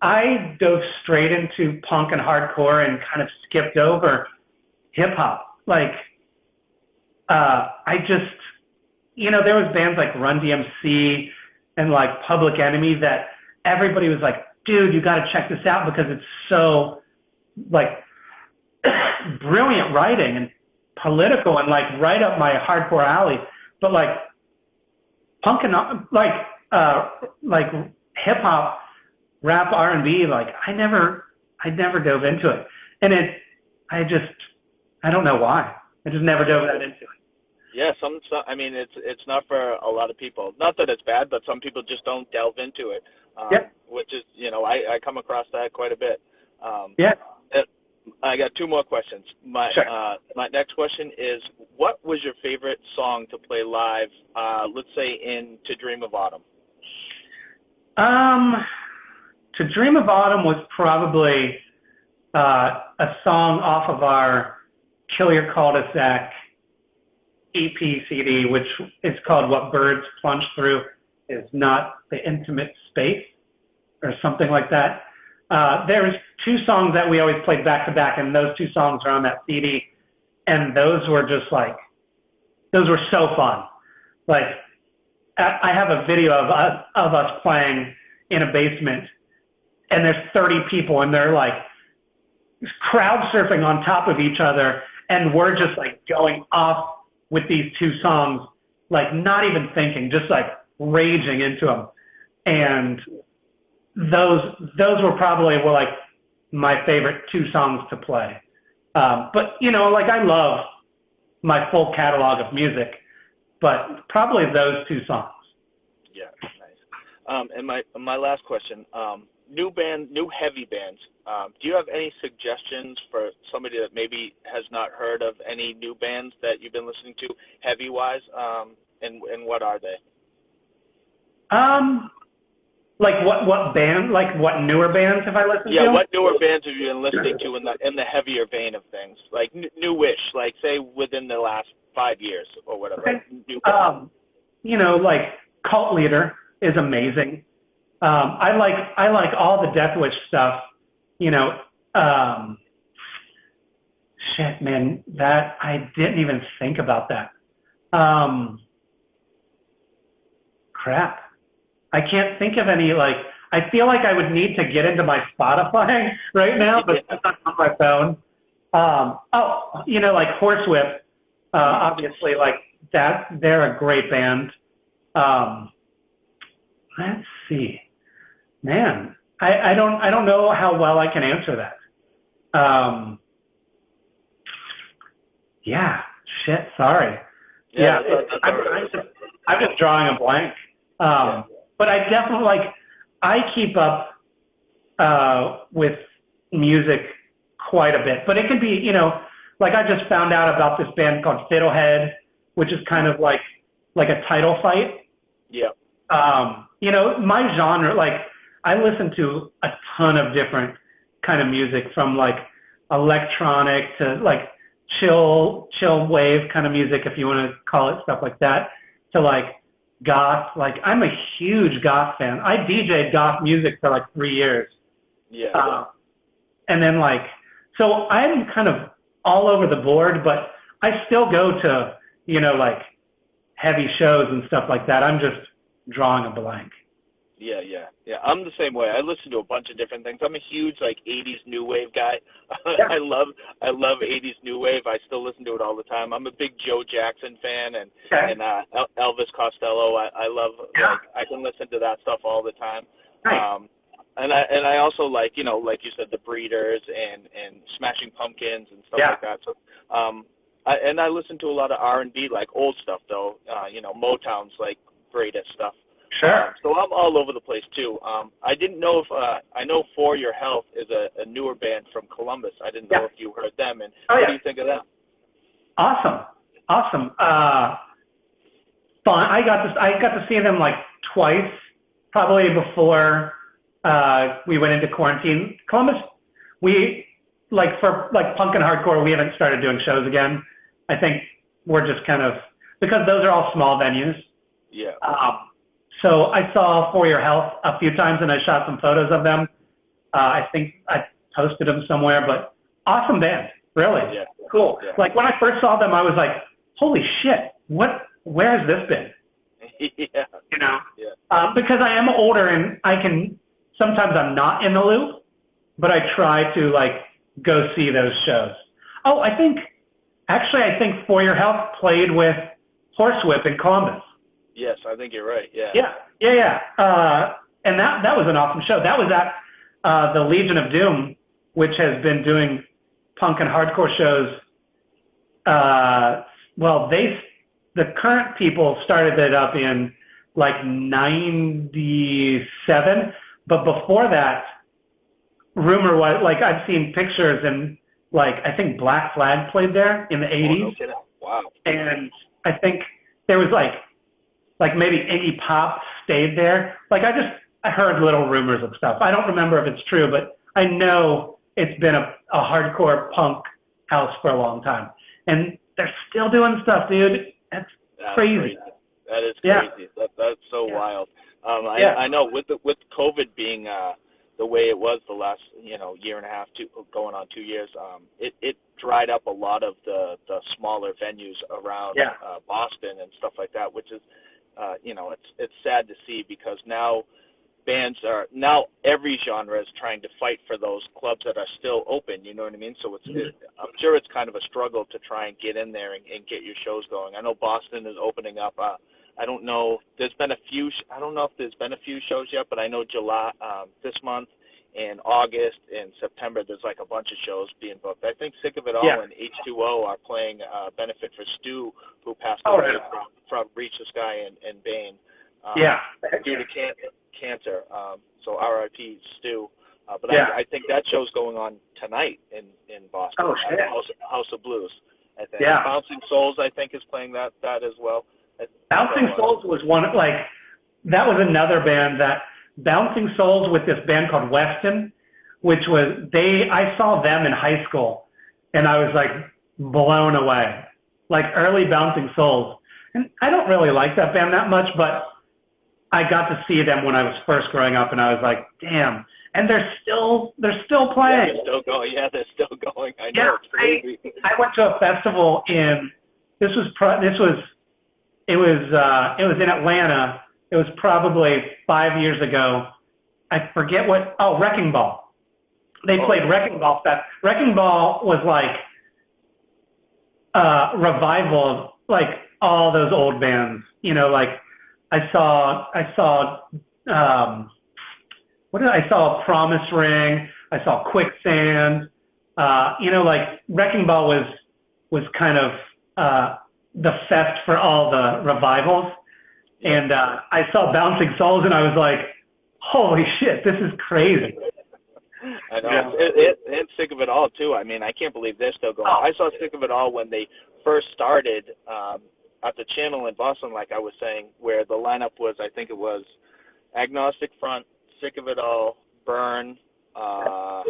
I dove straight into punk and hardcore and kind of skipped over hip hop. Like, I just, you know, there was bands like Run DMC and like Public Enemy that everybody was like, dude, you got to check this out because it's so like brilliant writing and political and like right up my hardcore alley. But like punk and like hip hop, rap, R&B, like I never dove into it. And I don't know why. I just never dove that into it. Yeah, I mean, it's not for a lot of people. Not that it's bad, but some people just don't delve into it. Which is, you know, I come across that quite a bit. I got 2 more questions. My next question is, what was your favorite song to play live, let's say in To Dream of Autumn? To Dream of Autumn was probably a song off of our Kill Your Cul-de-sac EP CD, which is called What Birds Plunge Through Is Not the Intimate Space, or something like that. There's two songs that we always played back to back, and those two songs are on that CD, and those were just like, those were so fun. Like, I have a video of us playing in a basement, and there's 30 people, and they're like crowd surfing on top of each other, and we're just like going off with these two songs, like not even thinking, just like raging into them. And those were probably like my favorite two songs to play. But you know, like I love my full catalog of music, but probably those two songs. Yeah, nice. And my last question, new heavy bands. Do you have any suggestions for somebody that maybe has not heard of any new bands that you've been listening to heavy wise? And what are they? Like what band? Like what newer bands have I listened to? Yeah, what newer bands have you been listening to in the heavier vein of things? Like newish, like say within the last 5 years or whatever. Okay. New You know, like Cult Leader is amazing. I like all the Death Wish stuff. You know, shit, man, that I didn't even think about that. Crap. I can't think of any, like, I feel like I would need to get into my Spotify right now, but it's not on my phone. You know, like Horsewhip, obviously, like that, they're a great band. Let's see. Man, I don't know how well I can answer that. Yeah, shit, sorry. Yeah, I'm just drawing a blank. But I definitely, like, I keep up with music quite a bit. But it could be, you know, like I just found out about this band called Fiddlehead, which is kind of like a title fight. Yeah. You know, my genre, like, I listen to a ton of different kind of music, from like electronic to like chill wave kind of music, if you want to call it, stuff like that, to like goth. Like, I'm a huge goth fan. I DJ'd goth music for like 3 years. Yeah. And then like, so I'm kind of all over the board, but I still go to, you know, like heavy shows and stuff like that. I'm just drawing a blank. Yeah. I'm the same way. I listen to a bunch of different things. I'm a huge like 80s new wave guy. Yeah. I love 80s new wave. I still listen to it all the time. I'm a big Joe Jackson fan and Elvis Costello. I love, like, I can listen to that stuff all the time. Nice. And I also like, you know, like you said, the Breeders and Smashing Pumpkins and stuff like that. So I listen to a lot of R&B, like old stuff though. You know, Motown's like greatest stuff. Sure. So I'm all over the place too. I didn't know if I know For Your Health is a newer band from Columbus. I didn't know if you heard them, and what do you think of them? Awesome. Fun. I got to see them like twice, probably before we went into quarantine. Columbus, we like, for like punk and hardcore, we haven't started doing shows again. I think we're just kind of, because those are all small venues. Yeah. So I saw For Your Health a few times, and I shot some photos of them. I think I posted them somewhere, but awesome band, really. Yeah. Cool. Yeah. Like when I first saw them, I was like, holy shit, where has this been? Yeah. You know? Yeah. Because I am older and sometimes I'm not in the loop, but I try to like go see those shows. Oh, I think For Your Health played with Horsewhip in Columbus. Yes, I think you're right. Yeah. Yeah. And that was an awesome show. That was at the Legion of Doom, which has been doing punk and hardcore shows. Well, the current people started it up in like 97, but before that, rumor was, like, I've seen pictures, and like I think Black Flag played there in the 80s. Oh, no kidding. Wow. And I think there was like maybe Iggy Pop stayed there. Like I heard little rumors of stuff. I don't remember if it's true, but I know it's been a hardcore punk house for a long time. And they're still doing stuff, dude. That's crazy. That is crazy. That's so wild. I know with COVID being the way it was the last, year and a half, going on 2 years, it dried up a lot of the smaller venues around Boston and stuff like that, which is, it's sad to see, because now every genre is trying to fight for those clubs that are still open. You know what I mean? So I'm sure it's kind of a struggle to try and get in there and get your shows going. I know Boston is opening up. I don't know. There's been a few. I don't know if there's been a few shows yet, but I know July, this month, in August, and September, there's like a bunch of shows being booked. I think Sick of It All and H2O are playing benefit for Stu, who passed away from Reach the Sky and Bane. Due to cancer. So R.I.P. Stu. But I think that show's going on tonight in Boston. Oh, shit. House of Blues, I think. Yeah. Bouncing Souls, I think, is playing that as well. Bouncing Souls was that was another band Bouncing Souls with this band called Weston, which was, I saw them in high school, and I was like blown away. Like early Bouncing Souls. And I don't really like that band that much, but I got to see them when I was first growing up, and I was like, damn. And they're still playing. Yeah, they're still going. Yeah, they're still going. I know. It's crazy. I went to a festival in in Atlanta. It was probably 5 years ago. I forget Wrecking Ball. They played Wrecking Ball Fest. Wrecking Ball was like revival, like all those old bands. I saw Promise Ring. I saw Quicksand. Wrecking Ball was kind of the fest for all the revivals. And I saw Bouncing Souls, and I was like, holy shit, this is crazy. I know. It's Sick of It All, too. I mean, I can't believe they're still going. I saw Sick of It All when they first started at the channel in Boston, like I was saying, where the lineup was, I think it was Agnostic Front, Sick of It All, Burn, I'm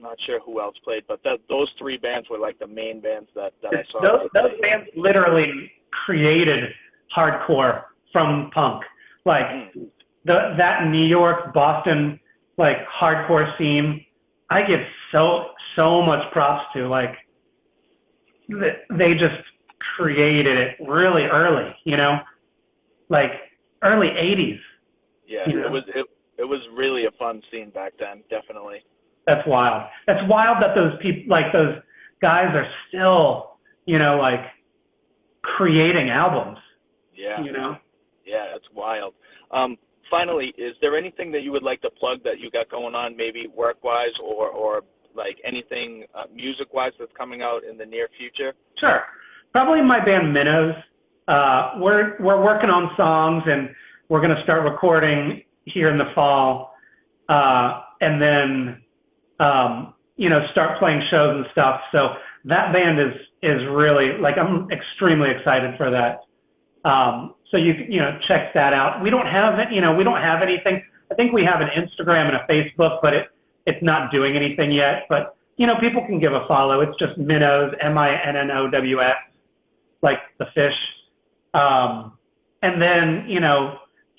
not sure who else played, but those three bands were like the main bands that I saw. Those bands literally created hardcore from punk. Like that New York, Boston, like hardcore scene, I give so much props to. Like they just created it really early, like early 80s. Yeah, it was really a fun scene back then, definitely. That's wild. That's wild that those people, like those guys, are still, like creating albums. Yeah. Yeah, it's wild. Finally, is there anything that you would like to plug that you got going on, maybe work-wise or like anything music-wise that's coming out in the near future? Sure. Probably my band Minnows. We're working on songs, and we're going to start recording here in the fall, and then start playing shows and stuff. So that band is really, like, I'm extremely excited for that. So you check that out. We don't have it, we don't have anything. I think we have an Instagram and a Facebook, but it's not doing anything yet. But, people can give a follow. It's just Minnows, Minnows, like the fish. And then,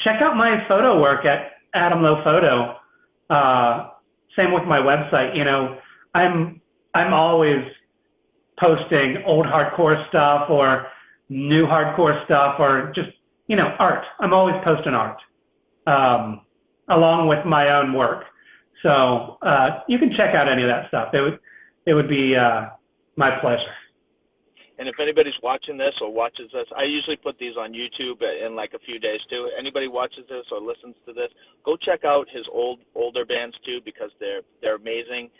check out my photo work at Adam Lowe Photo. Same with my website. I'm always posting old hardcore stuff or new hardcore stuff, or just, art. I'm always posting art, along with my own work. So, you can check out any of that stuff. It would be, my pleasure. And if anybody's watching this or watches this, I usually put these on YouTube in like a few days too. Anybody watches this or listens to this, go check out his older bands too, because they're amazing.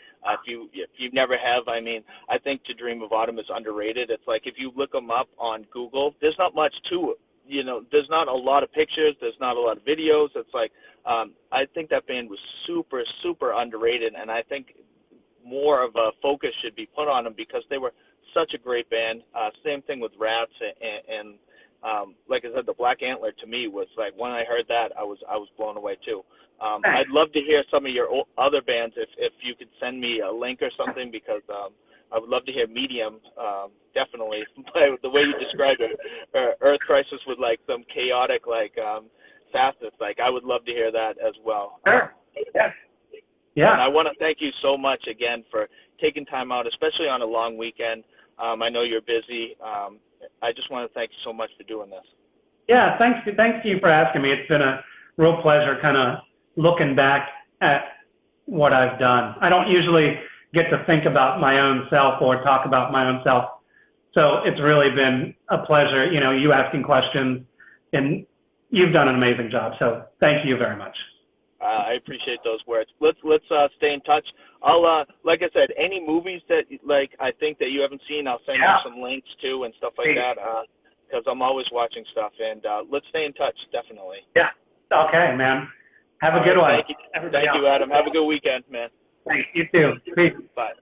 If you never have, I think To Dream of Autumn is underrated. It's like if you look them up on Google, there's not much to it. There's not a lot of pictures. There's not a lot of videos. It's like I think that band was super, super underrated, and I think more of a focus should be put on them because they were such a great band. Same thing with Rats, and like I said, the Black Antler to me was like, when I heard that, I was blown away too. I'd love to hear some of your other bands if you could send me a link or something, because I would love to hear Medium, definitely. The way you described it, Earth Crisis with like some chaotic like fastest. Like, I would love to hear that as well. Sure. Yes. Yeah. And I want to thank you so much again for taking time out, especially on a long weekend. I know you're busy. I just want to thank you so much for doing this. Yeah, thanks to you for asking me. It's been a real pleasure kind of looking back at what I've done. I don't usually get to think about my own self or talk about my own self. So it's really been a pleasure, you asking questions, and you've done an amazing job. So thank you very much. I appreciate those words. Let's stay in touch. I'll like I said, any movies that I think that you haven't seen, I'll send you some links to and stuff like that. Because I'm always watching stuff, and let's stay in touch, definitely. Yeah. Okay, man. Have a good one. Thank you, Adam. Have a good weekend, man. Thanks. You too. Peace. Bye.